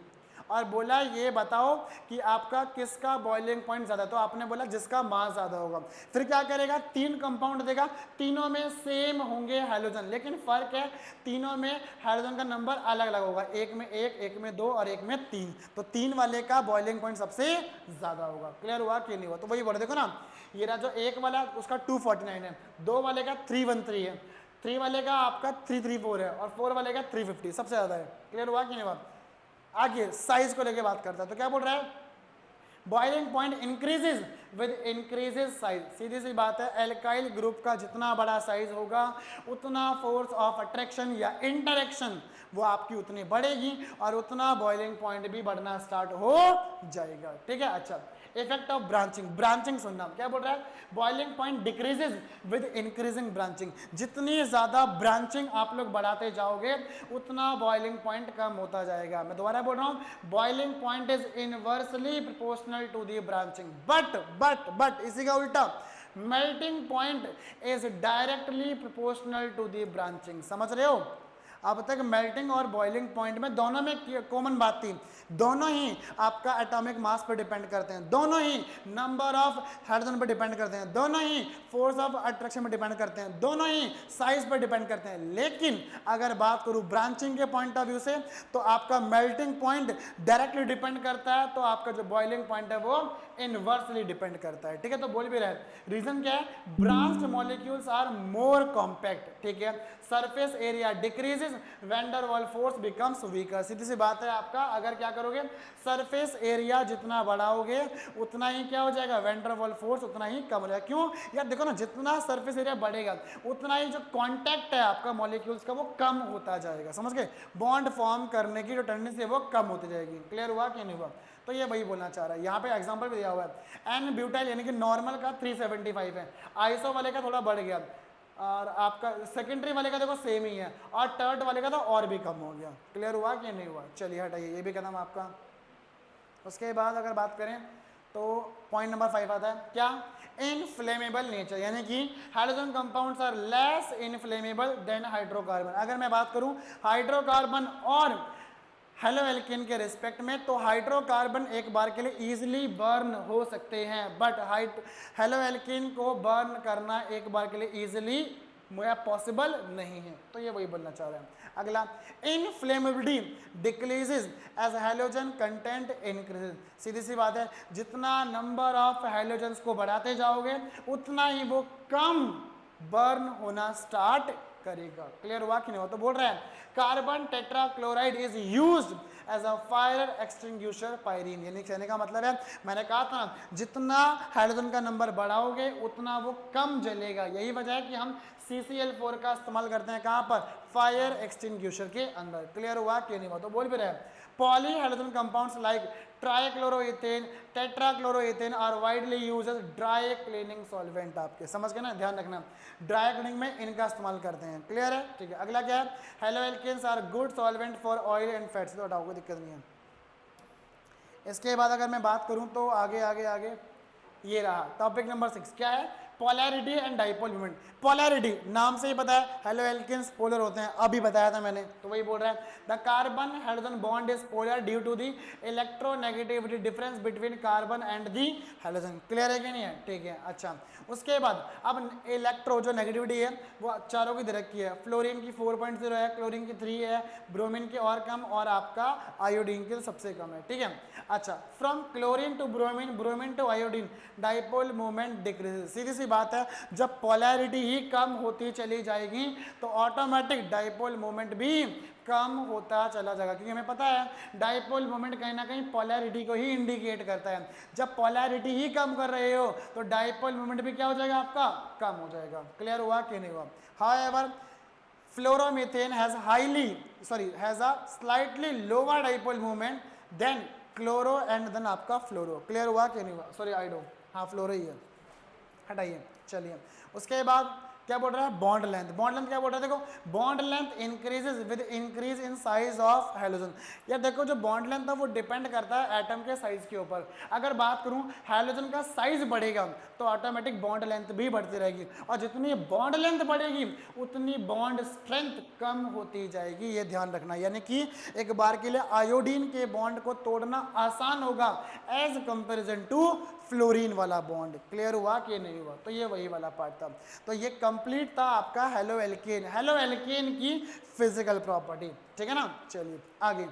और बोला ये बताओ कि आपका किसका बॉइलिंग पॉइंट ज्यादा, तो आपने बोला जिसका मास ज्यादा होगा। फिर क्या करेगा, 3 कंपाउंड देगा, तीनों में सेम होंगे हाइड्रोजन, लेकिन फर्क है तीनों में हाइड्रोजन का नंबर अलग अलग होगा, एक में 1, एक में 2 और एक में 3। तो 3 वाले का बॉइलिंग पॉइंट सबसे ज्यादा होगा। क्लियर हुआ कि नहीं हुआ? तो वही बोल देखो ना, ये रहा जो 1 वाला उसका 249 है, 2 वाले का 313 है, 3 वाले का आपका 334 है और 4 वाले का 350 सबसे ज्यादा है। क्लियर हुआ कि नहीं हुआ? आगे साइज को लेके बात करता है, तो क्या बोल रहा है, boiling point increases with increases size. सीधी सी बात है, एल्काइल ग्रुप का जितना बड़ा साइज होगा उतना फोर्स ऑफ अट्रैक्शन या इंटरेक्शन वो आपकी उतनी बढ़ेगी और उतना बॉइलिंग पॉइंट भी बढ़ना स्टार्ट हो जाएगा। ठीक है, अच्छा इफेक्ट ऑफ ब्रांचिंग, ब्रांचिंग सुनना, क्या बोल रहा है, boiling point decreases with increasing branching. जितनी ज्यादा ब्रांचिंग आप लोग बढ़ाते जाओगे उतना बॉइलिंग पॉइंट कम होता जाएगा। मैं दोबारा बोल रहा हूं, boiling point is inversely proportional to the branching, but इसी का उल्टा melting point is directly proportional to the branching. समझ रहे हो? अब तक मेल्टिंग और बॉइलिंग पॉइंट में दोनों में कॉमन बात थी, दोनों ही आपका एटॉमिक मास पर डिपेंड करते हैं, दोनों ही नंबर ऑफ हाइड्रोजन पर डिपेंड करते हैं, दोनों ही फोर्स ऑफ अट्रैक्शन पर डिपेंड करते हैं, दोनों ही साइज पर डिपेंड करते हैं। लेकिन अगर बात करूं ब्रांचिंग के पॉइंट ऑफ व्यू से तो आपका मेल्टिंग पॉइंट डायरेक्टली डिपेंड करता है, तो आपका जो बॉइलिंग पॉइंट है वो इनवर्सली डिपेंड करता है। ठीक है, तो बोल भी रहे रीजन क्या है, branched molecules are more compact. ठीक है, surface area decreases, van der Waals force becomes weaker. सीधी सी बात है आपका, अगर क्या करोगे सरफेस एरिया जितना बढ़ाओगे उतना ही क्या हो जाएगा, वैन डर वाल फोर्स उतना ही कम हो जाएगा। क्यों यार, देखो ना, जितना सरफेस एरिया बढ़ेगा उतना ही जो कांटेक्ट है आपका मॉलिक्यूल्स का वो कम होता जाएगा। समझ गए? बॉन्ड फॉर्म करने की जो टेंडेंसी है वो कम होती जाएगी। क्लियर हुआ कि नहीं हुआ? तो ये वही बोलना चाह रहा है। यहाँ पे एग्जांपल भी दिया हुआ है, एन ब्यूटाइल यानी कि नॉर्मल का 375 है, आइसो वाले का थोड़ा बढ़ गया और आपका सेकेंडरी वाले का देखो सेम ही है और थर्ड वाले का तो और भी कम हो गया। क्लियर हुआ कि नहीं हुआ? चलिए हटाइए, ये भी कदम आपका। उसके बाद अगर बात करें तो पॉइंट नंबर 5 आता है, क्या, इनफ्लेमेबल नेचर, यानी कि hydrogen compounds are less inflammable than hydrocarbon. अगर मैं बात करूं हाइड्रोकार्बन और हेलो एल्केन के रिस्पेक्ट में, तो हाइड्रोकार्बन एक बार के लिए इजीली बर्न हो सकते हैं, बट हेलो एल्केन को बर्न करना एक बार के लिए इजीली पॉसिबल नहीं है। तो ये वही बोलना चाह रहे हैं। अगला, inflammability decreases as halogen content increases. सीधी सी बात है, जितना नंबर ऑफ हैलोजन्स को बढ़ाते जाओगे उतना ही वो कम बर्न होना स्टार्ट करेगा। क्लियर हुआ कि नहीं हुआ? तो बोल रहे हैं carbon tetrachloride is used as a fire extinguisher pyrene. यानी कहने का मतलब है, मैंने कहा था जितना हाइड्रोजन का नंबर बढ़ाओगे उतना वो कम जलेगा। यही वजह है कि हम CCl4 का इस्तेमाल करते हैं कहाँ पर, फायर एक्सटिंग्विशर के अंदर। क्लियर हुआ कि नहीं हुआ? तो बोल भी रहे हैं poly hydrogen compounds like trichloroethane, tetrachloroethane are widely used as dry cleaning solvent. आपके समझ गए ना, ध्यान रखना, ड्राई क्लीनिंग में इनका इस्तेमाल करते हैं। क्लियर है? ठीक है, अगला क्या है, haloalkanes are good solvent for oil and fats. तो हटाओ, कोई दिक्कत नहीं है। इसके बाद अगर मैं बात करूं तो आगे आगे आगे ये रहा टॉपिक नंबर 6, क्या है, polarity and dipole moment. Polarity नाम से ही पता है, हेलो एल्केन्स पोलर होते हैं, अभी बताया था मैंने, तो वही बोल रहा है the carbon hydrogen bond is polar due to the electronegativity difference between carbon and the hydrogen. Clear है कि नहीं है? ठीक है, अच्छा। उसके बाद अब इलेक्ट्रो जो नेगेटिविटी है वो चारों की दे रखी है, फ्लोरीन की 4.0 है, क्लोरीन की 3 है, ब्रोमीन की और कम और आपका आयोडीन की सबसे कम है। ठीक है, अच्छा। From chlorine to bromine, bromine to iodine, dipole moment decrease. सीधी सी बात है, जब पोलैरिटी ही कम होती चली जाएगी तो ऑटोमेटिक डाइपोल मोमेंट भी कम होता चला जाएगा, क्योंकि हमें पता है डाइपोल मोमेंट कहीं ना कहीं पोलैरिटी को ही इंडिकेट करता है। जब पोलैरिटी ही कम कर रहे हो तो डाइपोल मोमेंट भी क्या हो जाएगा आपका, कम हो जाएगा। क्लियर हुआ कि नहीं हुआ? However fluoromethane has a slightly lower dipole moment than chloro and then आपका फ्लोरो। क्लियर हुआ कि नहीं हुआ? सॉरी आइडो, हाँ फ्लोरो ही है, हटाइए। चलिए, उसके बाद क्या बोल रहा है, बॉन्ड लेंथ। बॉन्ड लेंथ क्या बोल रहा है, देखो bond length increases with increase in size of halogen. यार देखो जो बॉन्ड लेंथ है वो डिपेंड करता है एटम के साइज के ऊपर। अगर बात करूं हैलोजन का साइज बढ़ेगा तो ऑटोमेटिक बॉन्ड लेंथ भी बढ़ती रहेगी, और जितनी बॉन्ड लेंथ बढ़ेगी उतनी बॉन्ड स्ट्रेंथ कम होती जाएगी, ये ध्यान रखना। यानी कि एक बार के लिए आयोडीन के बॉन्ड को तोड़ना आसान होगा एज कंपेरिजन टू फ्लोरीन वाला बॉन्ड। क्लियर हुआ कि नहीं हुआ? तो ये वही वाला पार्ट था। तो ये कंप्लीट था आपका हेलो एल्केन, हेलो एल्केन की फिजिकल प्रॉपर्टी। ठीक है ना, चलिए आगे।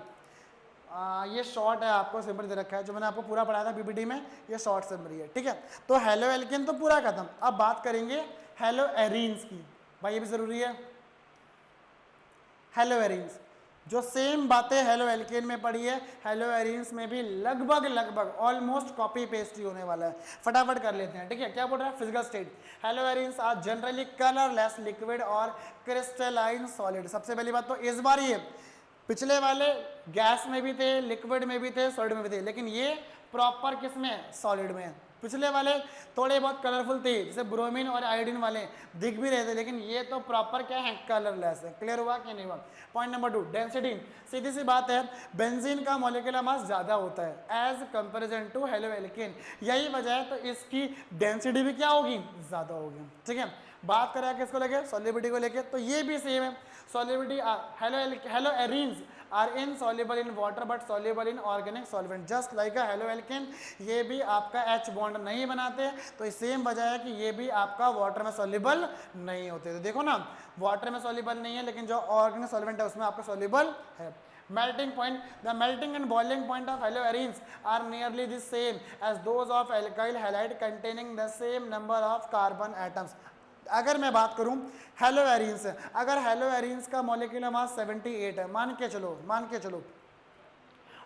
ये शॉर्ट है, आपको सिंपल दे रखा है, जो मैंने आपको पूरा पढ़ाया था पीपीटी में, ये शॉर्ट समरी है। ठीक है, तो हेलो एल्केन तो पूरा खत्म। अब बात करेंगे हेलो एरीन्स की। भाई ये भी जरूरी है, हेलो एरीन्स जो सेम बातें हेलो एल्केन में पढ़ी है, हेलो एरीन्स में भी लगभग ऑलमोस्ट कॉपी पेस्ट ही होने वाला है। फटाफट कर लेते हैं। ठीक है, क्या बोल रहा है, physical state haloarenes are generally colourless liquid और क्रिस्टलाइन सॉलिड। सबसे पहली बात तो इस बार ये पिछले वाले गैस में भी थे, लिक्विड में भी थे, सॉलिड में भी थे, लेकिन ये प्रॉपर किस में, सॉलिड में। पिछले वाले थोड़े बहुत कलरफुल थे, जैसे ब्रोमीन और आयोडीन वाले दिख भी रहे थे, लेकिन ये तो प्रॉपर क्या है, कलरलेस है। क्लियर हुआ कि नहीं हुआ? Point number 2, density. सीधी सी बात है, बेंजीन का मॉलिक्यूलर मास ज्यादा होता है as comparison to halo alkane. यही वजह है तो इसकी डेंसिटी भी क्या होगी, ज्यादा होगी। ठीक है, बात करें किसको लेके, सॉल्युबिलिटी को लेके, तो ये भी सेम है। Solubility haloarenes are insoluble in water but soluble in organic solvent just like a haloalkane. ये भी आपका H बॉन्ड नहीं बनाते, तो सेम वजह है कि ये भी आपका वाटर में सॉल्युबल नहीं होते। तो देखो ना, वाटर में सॉल्युबल नहीं है, लेकिन जो ऑर्गेनिक सॉल्वेंट है उसमें आपका सॉल्युबल है। Melting point, the melting and boiling point of haloarenes are nearly the same as those of alkyl halide containing the same number of carbon atoms. अगर मैं बात करूं हेलो एरीन्स, अगर हेलो एरीन्स का मॉलिक्यूलर मास 78 है, मान के चलो,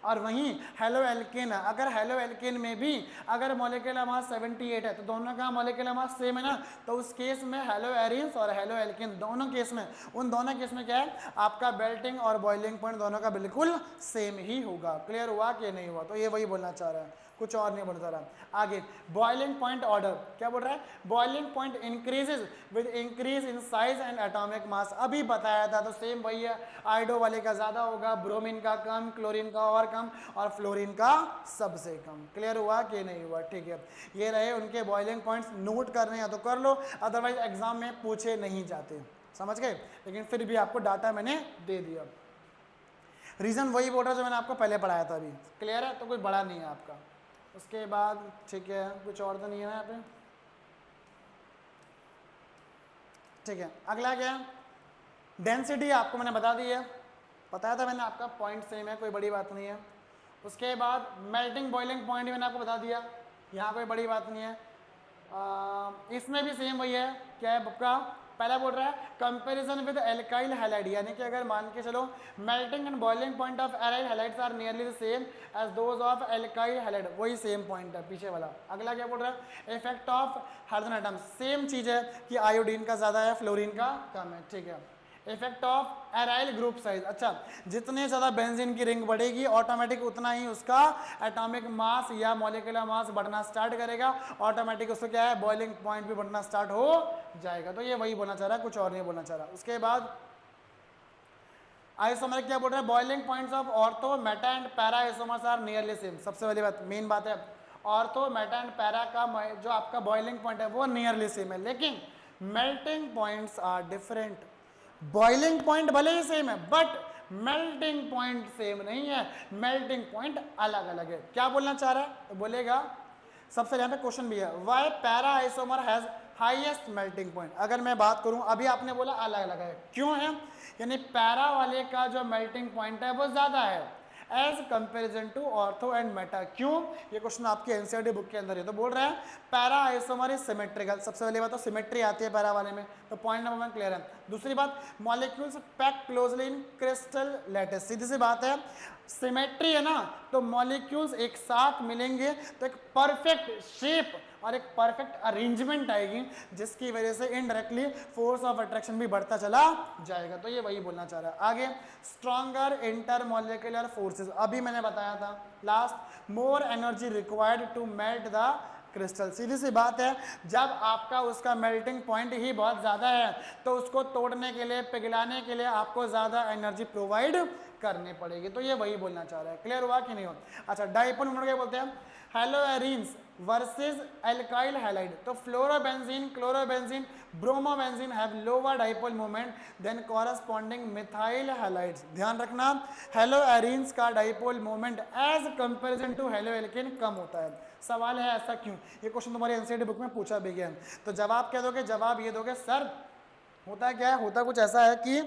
और वहीं हेलो एल्केन है, अगर हेलो एल्केन में भी अगर मॉलिक्यूलर मास 78 है, तो दोनों का मॉलिक्यूलर मास सेम है ना, तो उस केस में हेलो एरीन्स और हेलो एल्केन दोनों केस में, उन दोनों केस में क्या है, आपका बेल्टिंग और बॉइलिंग पॉइंट दोनों का बिल्कुल सेम ही होगा। क्लियर हुआ कि नहीं हुआ? तो ये वही बोलना चाह रहा है, कुछ और नहीं बोलता रहा। आगे बॉइलिंग पॉइंट ऑर्डर क्या बोल रहा है, boiling point increases with increase in size and atomic mass. अभी बताया था, तो सेम वही है, आयोडो वाले का ज्यादा होगा, ब्रोमीन का कम, क्लोरीन का और कम, और फ्लोरीन का सबसे कम। क्लियर हुआ कि नहीं हुआ? ठीक है, ये रहे उनके बॉइलिंग पॉइंट्स। नोट करने हैं तो कर लो, अदरवाइज एग्जाम में पूछे नहीं जाते, समझ गए? लेकिन फिर भी आपको डाटा मैंने दे दिया। रीजन वही बोल रहा जो मैंने आपको पहले पढ़ाया था। अभी क्लियर है? तो कोई बड़ा नहीं है आपका। उसके बाद ठीक है, कुछ और तो नहीं है ना यहाँ पे? ठीक है, अगला क्या है, डेंसिटी आपको मैंने बता दी है, बताया था मैंने, आपका पॉइंट सेम है, कोई बड़ी बात नहीं है। उसके बाद मेल्टिंग बॉइलिंग पॉइंट मैंने आपको बता दिया, यहाँ कोई बड़ी बात नहीं है। इसमें भी सेम वही है, क्या है आपका, पहला बोल रहा है कंपैरिजन विद एल्काइल हैलाइड, यानी कि अगर मान के चलो melting and boiling point of aryl halides are nearly the same as those of alkyl halide, वही सेम पॉइंट है पीछे वाला। अगला क्या बोल रहा है, effect of hydrogen atom, same चीज है कि आयोडीन का ज्यादा है, फ्लोरीन का कम है। ठीक है, effect of aryl group size, अच्छा जितने ज्यादा बेंजीन की रिंग बढ़ेगी ऑटोमेटिक उतना ही उसका एटॉमिक मास या मॉलिक्यूलर मास बढ़ना स्टार्ट करेगा, ऑटोमेटिक उसको क्या है, बॉइलिंग पॉइंट भी बढ़ना स्टार्ट हो जाएगा। तो ये वही बोलना चाह रहा है, कुछ और नहीं बोलना चाह रहा। उसके बाद आइसोमर क्या बोल रहा है, boiling points of ortho meta and para isomers are nearly same. सबसे पहली बात, मेन बात है, ऑर्थो मेटा एंड पैरा का जो आपका बॉइलिंग पॉइंट है वो नियरली सेम है, लेकिन melting points are different. Boiling point भले ही सेम है बट मेल्टिंग पॉइंट सेम नहीं है, मेल्टिंग पॉइंट अलग अलग है। क्या बोलना चाह रहा है, तो बोलेगा सबसे यहाँ पे क्वेश्चन भी है, why para isomer has highest melting point. अगर मैं बात करूं, अभी आपने बोला अलग अलग है, क्यों है, यानी पैरा वाले का जो मेल्टिंग पॉइंट है वो ज्यादा है as comparison to ortho and meta. क्यों, ये क्वेश्चन आपके एनसीईआरटी बुक के अंदर है। तो बोल रहे हैं पैरा आइसोमर इज सिमेट्रिकल, सबसे पहली बात तो सिमेट्री आती है पैरा वाले में, तो पॉइंट नंबर 1 क्लियर है। दूसरी बात, molecules pack closely in crystal lattice, सीधी सी बात है, सिमेट्री है ना, तो मॉलिक्यूल्स एक साथ मिलेंगे तो एक परफेक्ट शेप और एक परफेक्ट अरेंजमेंट आएगी, जिसकी वजह से इनडायरेक्टली फोर्स ऑफ अट्रैक्शन भी बढ़ता चला जाएगा। तो ये वही बोलना चाह रहा है। आगे स्ट्रॉन्गर इंटरमॉलिक्यूलर फोर्सेस, अभी मैंने बताया था last, more energy required to melt the crystal. सीधी सी बात है, जब आपका उसका मेल्टिंग पॉइंट ही बहुत ज़्यादा है तो उसको तोड़ने के लिए, पिघलाने के लिए आपको ज़्यादा एनर्जी प्रोवाइड करनी पड़ेगी। तो ये वही बोलना चाह रहा है। क्लियर हुआ कि नहीं हो? अच्छा, डाइपोल मोमेंट क्या बोलते हैं? Haloarenes versus alkyl halide. तो fluorobenzene, chlorobenzene, bromobenzene have lower dipole moment than corresponding methyl halides. ध्यान रखना, हेलोएरिन्स का dipole moment as comparison to haloalkane कम होता है। सवाल है ऐसा क्यों? ये क्वेश्चन तुम्हारी एनसीईआरटी बुक में पूछा भी गया है। तो जवाब क्या दोगे? जवाब ये दोगे, सर होता क्या है, होता कुछ ऐसा है कि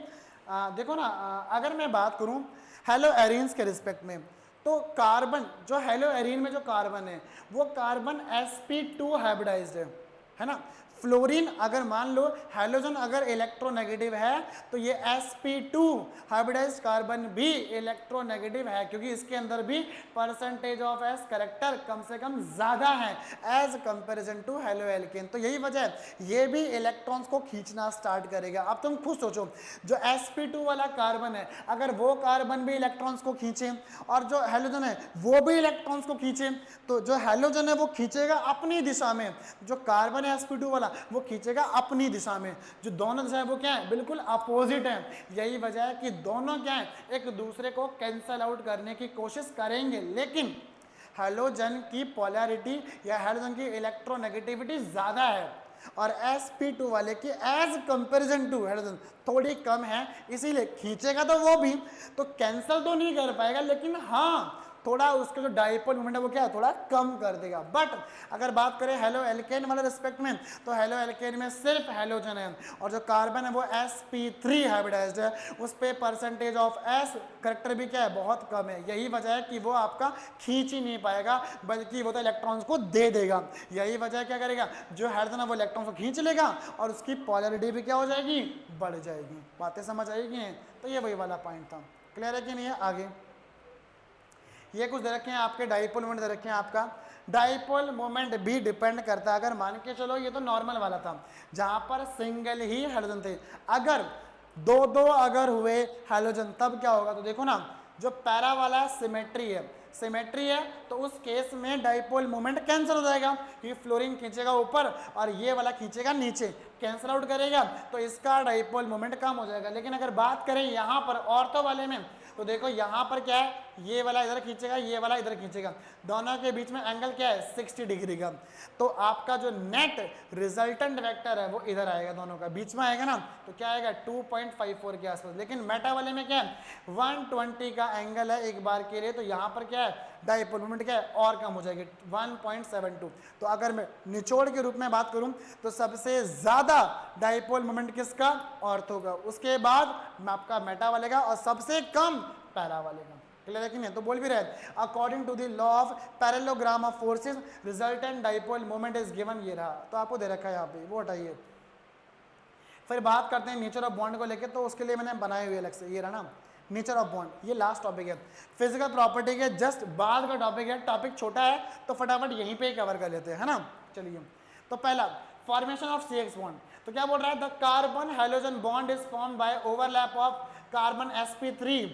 देखो ना, अगर मैं बात करूं हेलोएरिन्स के रिस्पेक्ट में, तो कार्बन जो हेलोएरिन में जो कार्बन है वो कार्बन sp2 हाइब्रिडाइज्ड है ना। फ्लोरीन अगर मान लो हैलोजन अगर इलेक्ट्रोनेगेटिव है तो ये sp2 हाइब्रिडाइज्ड कार्बन भी इलेक्ट्रोनेगेटिव है, क्योंकि इसके अंदर भी परसेंटेज ऑफ s करेक्टर कम से कम ज्यादा है एज कंपैरिजन टू हेलोएल्केन। तो यही वजह है, ये भी इलेक्ट्रॉन्स को खींचना स्टार्ट करेगा। अब तुम खुद सोचो, जो sp2 वाला कार्बन है अगर वो कार्बन भी इलेक्ट्रॉन्स को खींचे और जो हैलोजन है वो भी इलेक्ट्रॉन्स को खींचे, तो जो हैलोजन है वो खींचेगा अपनी दिशा में, जो कार्बन है sp2 वाला वो खींचेगा अपनी दिशा में। जो दोनों दिशा है वो क्या है? बिल्कुल अपोजिट है। यही वजह है कि दोनों क्या है, एक दूसरे को कैंसल आउट करने की कोशिश करेंगे, लेकिन हैलोजन की पोलैरिटी या हैलोजन की इलेक्ट्रोनेगेटिविटी ज्यादा है और sp2 वाले की एज कंपैरिजन टू हैलोजन थोड़ी कम है, इसीलिए खींचेगा तो वो भी, तो कैंसल तो नहीं कर पाएगा, लेकिन हाँ थोड़ा उसका जो डाइपोल मोमेंट है वो क्या है, थोड़ा कम कर देगा। बट अगर बात करें हेलोएल्केन वाले रिस्पेक्ट में, तो हेलोएल्केन में सिर्फ हैलोजन है और जो कार्बन है वो sp3 हाइब्रिडाइज्ड है, उस पे परसेंटेज ऑफ s करेक्टर भी क्या है, बहुत कम है। यही वजह है कि वो आपका खींच ही नहीं पाएगा, बल्कि वो तो इलेक्ट्रॉन्स को दे देगा। यही वजह क्या करेगा, जो हैलोजन है वो इलेक्ट्रॉन्स को खींच लेगा और उसकी पोलैरिटी भी क्या हो जाएगी, बढ़ जाएगी। बातें समझ आएगी? तो ये वही वाला पॉइंट था। क्लियर है कि नहीं है? आगे ये कुछ दे रखे हैं आपके डाइपोल मोमेंट दे रखे हैं। आपका डाइपोल मोमेंट भी डिपेंड करता है, अगर मान के चलो ये तो नॉर्मल वाला था जहां पर सिंगल ही हैलोजन थे, अगर दो दो अगर हुए हैलोजन तब क्या होगा? तो देखो ना, जो पैरा वाला सिमेट्री है तो उस केस में डाइपोल मोमेंट कैंसिल हो जाएगा, ये फ्लोरीन खींचेगा ऊपर और ये वाला खींचेगा नीचे, कैंसिल आउट करेगा तो इसका डाइपोल मोमेंट कम हो जाएगा। लेकिन अगर बात करें यहाँ पर ऑर्थो वाले में, तो देखो यहाँ पर क्या है, ये वाला इधर खींचेगा, ये वाला इधर खींचेगा, दोनों के बीच में एंगल क्या है, 60 डिग्री का। तो आपका जो नेट रिजल्टेंट वेक्टर है वो इधर आएगा, दोनों का बीच में आएगा ना, तो क्या आएगा 2.54 के आसपास। लेकिन मेटा वाले में क्या है, 120 का एंगल है एक बार के लिए, तो यहाँ पर क्या है, डाइपोल मोमेंट क्या है, और कम हो जाएगी 1.72। तो अगर मैं निचोड़ के रूप में बात करूं तो सबसे ज्यादा डाइपोल मोमेंट किसका, ऑर्थो का, उसके बाद आपका मेटा वाले का, और सबसे कम पैरा वाले का। क्लियर है कि नहीं? तो बोल भी रहे, according to the law of parallelogram of forces resultant dipole moment is given. ये रहा, तो आपको दे रखा है यहाँ पे, वो हटाइए। फिर बात करते हैं नेचर ऑफ बॉन्ड को लेकर, तो उसके लिए मैंने बनाए हुए अलग से, ये रहा ना नेचर ऑफ बॉन्ड, ये लास्ट टॉपिक है। फिजिकल प्रॉपर्टी के जस्ट बाद का टॉपिक है, टॉपिक छोटा है तो फटाफट यहीं पे कवर कर लेते हैं, है ना। चलिए, तो पहला फॉर्मेशन ऑफ CX बॉन्ड, तो क्या बोल रहा है, the carbon halogen bond is formed by overlap of carbon sp3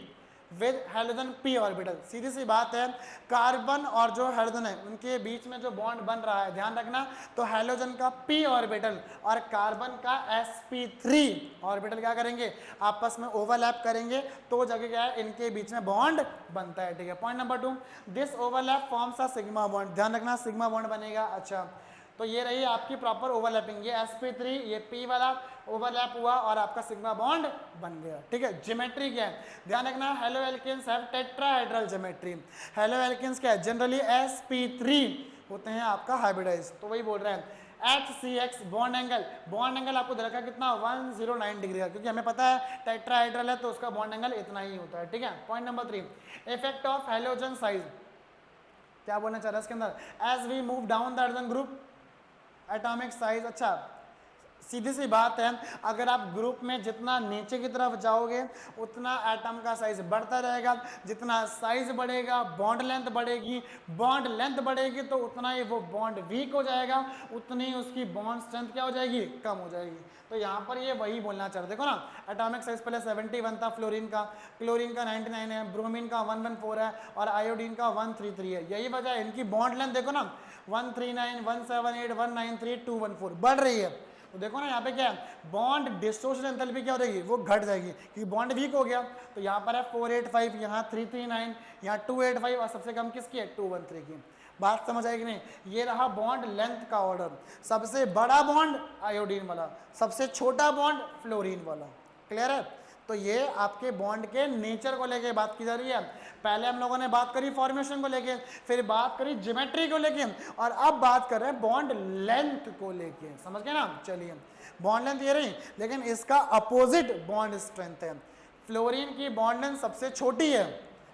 with halogen p orbital. सीधी सी बात है, कार्बन और जो हैलोजन है उनके बीच में जो बॉन्ड बन रहा है, ध्यान रखना, तो हैलोजन का p ऑर्बिटल और कार्बन का sp3 ऑर्बिटल क्या करेंगे, आपस में ओवरलैप करेंगे, तो जगह क्या है, इनके बीच में बॉन्ड बनता है। ठीक है, point number 2, this overlap forms a sigma bond. ध्यान रखना, सिग्मा बॉन्ड बनेगा। अच्छा, तो ये रही आपकी प्रॉपर ओवरलैपिंग, ये sp3 ये p वाला ओवरलैप हुआ और आपका सिग्मा बॉन्ड बन गया। ठीक है, ज्योमेट्री क्या है, ध्यान रखना, haloalkanes have tetrahedral geometry. Haloalkanes क्या है, जनरली sp3 होते हैं आपका हाइब्रिडाइज। तो वही बोल रहे हैं HCX बॉन्ड एंगल आपको दे रखा है कितना, 109 डिग्री का, क्योंकि हमें पता है टेट्राहेड्रल है तो उसका बॉन्ड एंगल इतना ही होता है। ठीक है, point number 3, effect of halogen size, क्या बोलना चाह रहा है इसके अंदर, as we move down the hydrogen group atomic size. अच्छा, सीधी सी बात है, अगर आप ग्रुप में जितना नीचे की तरफ जाओगे उतना एटम का साइज बढ़ता रहेगा, जितना साइज बढ़ेगा बॉन्ड लेंथ बढ़ेगी, बॉन्ड लेंथ बढ़ेगी तो उतना ही वो बॉन्ड वीक हो जाएगा, उतनी ही उसकी बॉन्ड स्ट्रेंथ क्या हो जाएगी, कम हो जाएगी। तो यहाँ पर ये वही बोलना चाह रहे, देखो ना, एटॉमिक साइज पहले 71 था फ्लोरीन का, क्लोरीन का 99 है, ब्रोमीन का 114 है और आयोडीन का 133 है। यही वजह है, इनकी बॉन्ड लेंथ देखो ना, 139, 178, 193, 214 बढ़ रही है। तो देखो ना यहाँ पे क्या है, बॉन्ड डिस्टोर्शन एंथैल्पी क्या हो जाएगी, वो घट जाएगी क्योंकि बॉन्ड वीक हो गया। तो यहाँ पर है 485, यहाँ 339, यहाँ 285 और सबसे कम किसकी है 213 की। बात समझ आएगी नहीं। ये रहा बॉन्ड लेंथ का ऑर्डर, सबसे बड़ा बॉन्ड आयोडीन वाला, सबसे छोटा बॉन्ड फ्लोरीन वाला। क्लियर है। तो ये आपके बॉन्ड के नेचर को लेके बात की जा रही है। पहले हम लोगों ने बात करी फॉर्मेशन को लेके, फिर बात करी ज्योमेट्री को लेके, और अब बात कर रहे हैं बॉन्ड लेंथ को लेके। समझ गए ना। चलिए, बॉन्ड लेंथ ये रही, लेकिन इसका अपोजिट बॉन्ड स्ट्रेंथ है। फ्लोरीन की बॉन्ड लेंथ सबसे छोटी है,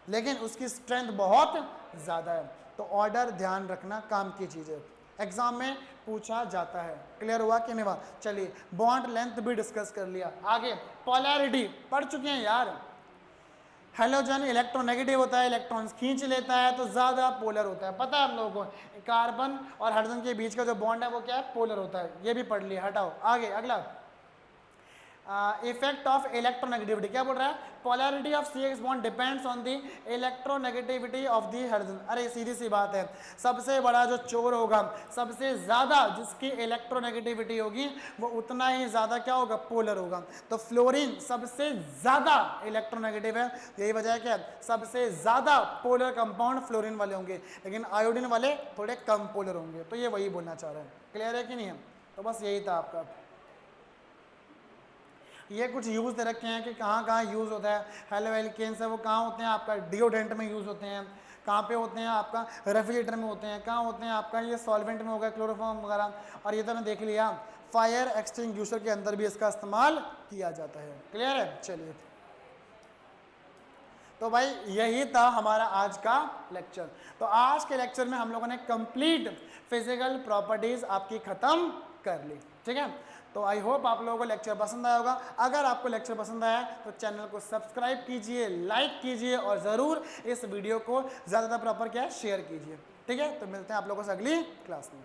लेकिन उसकी स्ट्रेंथ बहुत ज्यादा है। तो ऑर्डर ध्यान रखना काम की चीज है, एग्जाम में पूछा जाता है। क्लियर हुआ कि नहीं हुआ। चलिए, बॉन्ड लेंथ भी डिस्कस कर लिया। आगे पोलैरिटी पढ़ चुके हैं यार। हेलोजन इलेक्ट्रोनेगेटिव होता है, इलेक्ट्रॉन्स खींच लेता है तो ज्यादा पोलर होता है। पता है हम लोगों को कार्बन और हाइड्रोजन के बीच का जो बॉन्ड है वो क्या है, पोलर होता है। ये भी पढ़ लिया। हटाओ आगे अगला, इफेक्ट ऑफ इलेक्ट्रोनेगेटिविटी क्या बोल रहा है, polarity of CH bond depends on the electronegativity of the hydrogen. अरे सीधी सी बात है, सबसे बड़ा जो चोर होगा, सबसे ज्यादा जिसकी इलेक्ट्रोनेगेटिविटी होगी, वो उतना ही ज्यादा क्या होगा, पोलर होगा। तो फ्लोरीन सबसे ज्यादा इलेक्ट्रोनेगेटिव है, यही वजह है क्या, सबसे ज्यादा पोलर कंपाउंड फ्लोरीन वाले होंगे, लेकिन आयोडीन वाले थोड़े कम पोलर होंगे। तो ये वही बोलना चाह रहे हैं। क्लियर है कि नहीं है। तो बस यही था आपका। ये कुछ यूज दे रखे हैं कि कहाँ कहाँ यूज होता है। हेलो एल्केन्स है वो कहाँ होते हैं, आपका डिओड्रेंट में यूज होते हैं, कहाँ पे होते हैं, आपका रेफ्रिजरेटर में होते हैं, कहाँ होते हैं आपका ये सॉल्वेंट में होगा, क्लोरोफॉर्म वगैरह। और ये तो मैंने देख लिया, फायर एक्सटिंग्विशर के अंदर भी इसका इस्तेमाल किया जाता है। क्लियर है। चलिए, तो भाई यही था हमारा आज का लेक्चर। तो आज के लेक्चर में हम लोगों ने कंप्लीट फिजिकल प्रॉपर्टीज आपकी खत्म कर ली। ठीक है। तो आई होप आप लोगों को लेक्चर पसंद आया होगा। अगर आपको लेक्चर पसंद आया तो चैनल को सब्सक्राइब कीजिए, लाइक कीजिए और ज़रूर इस वीडियो को ज़्यादा प्रॉपर क्या है शेयर कीजिए। ठीक है। तो मिलते हैं आप लोगों से अगली क्लास में।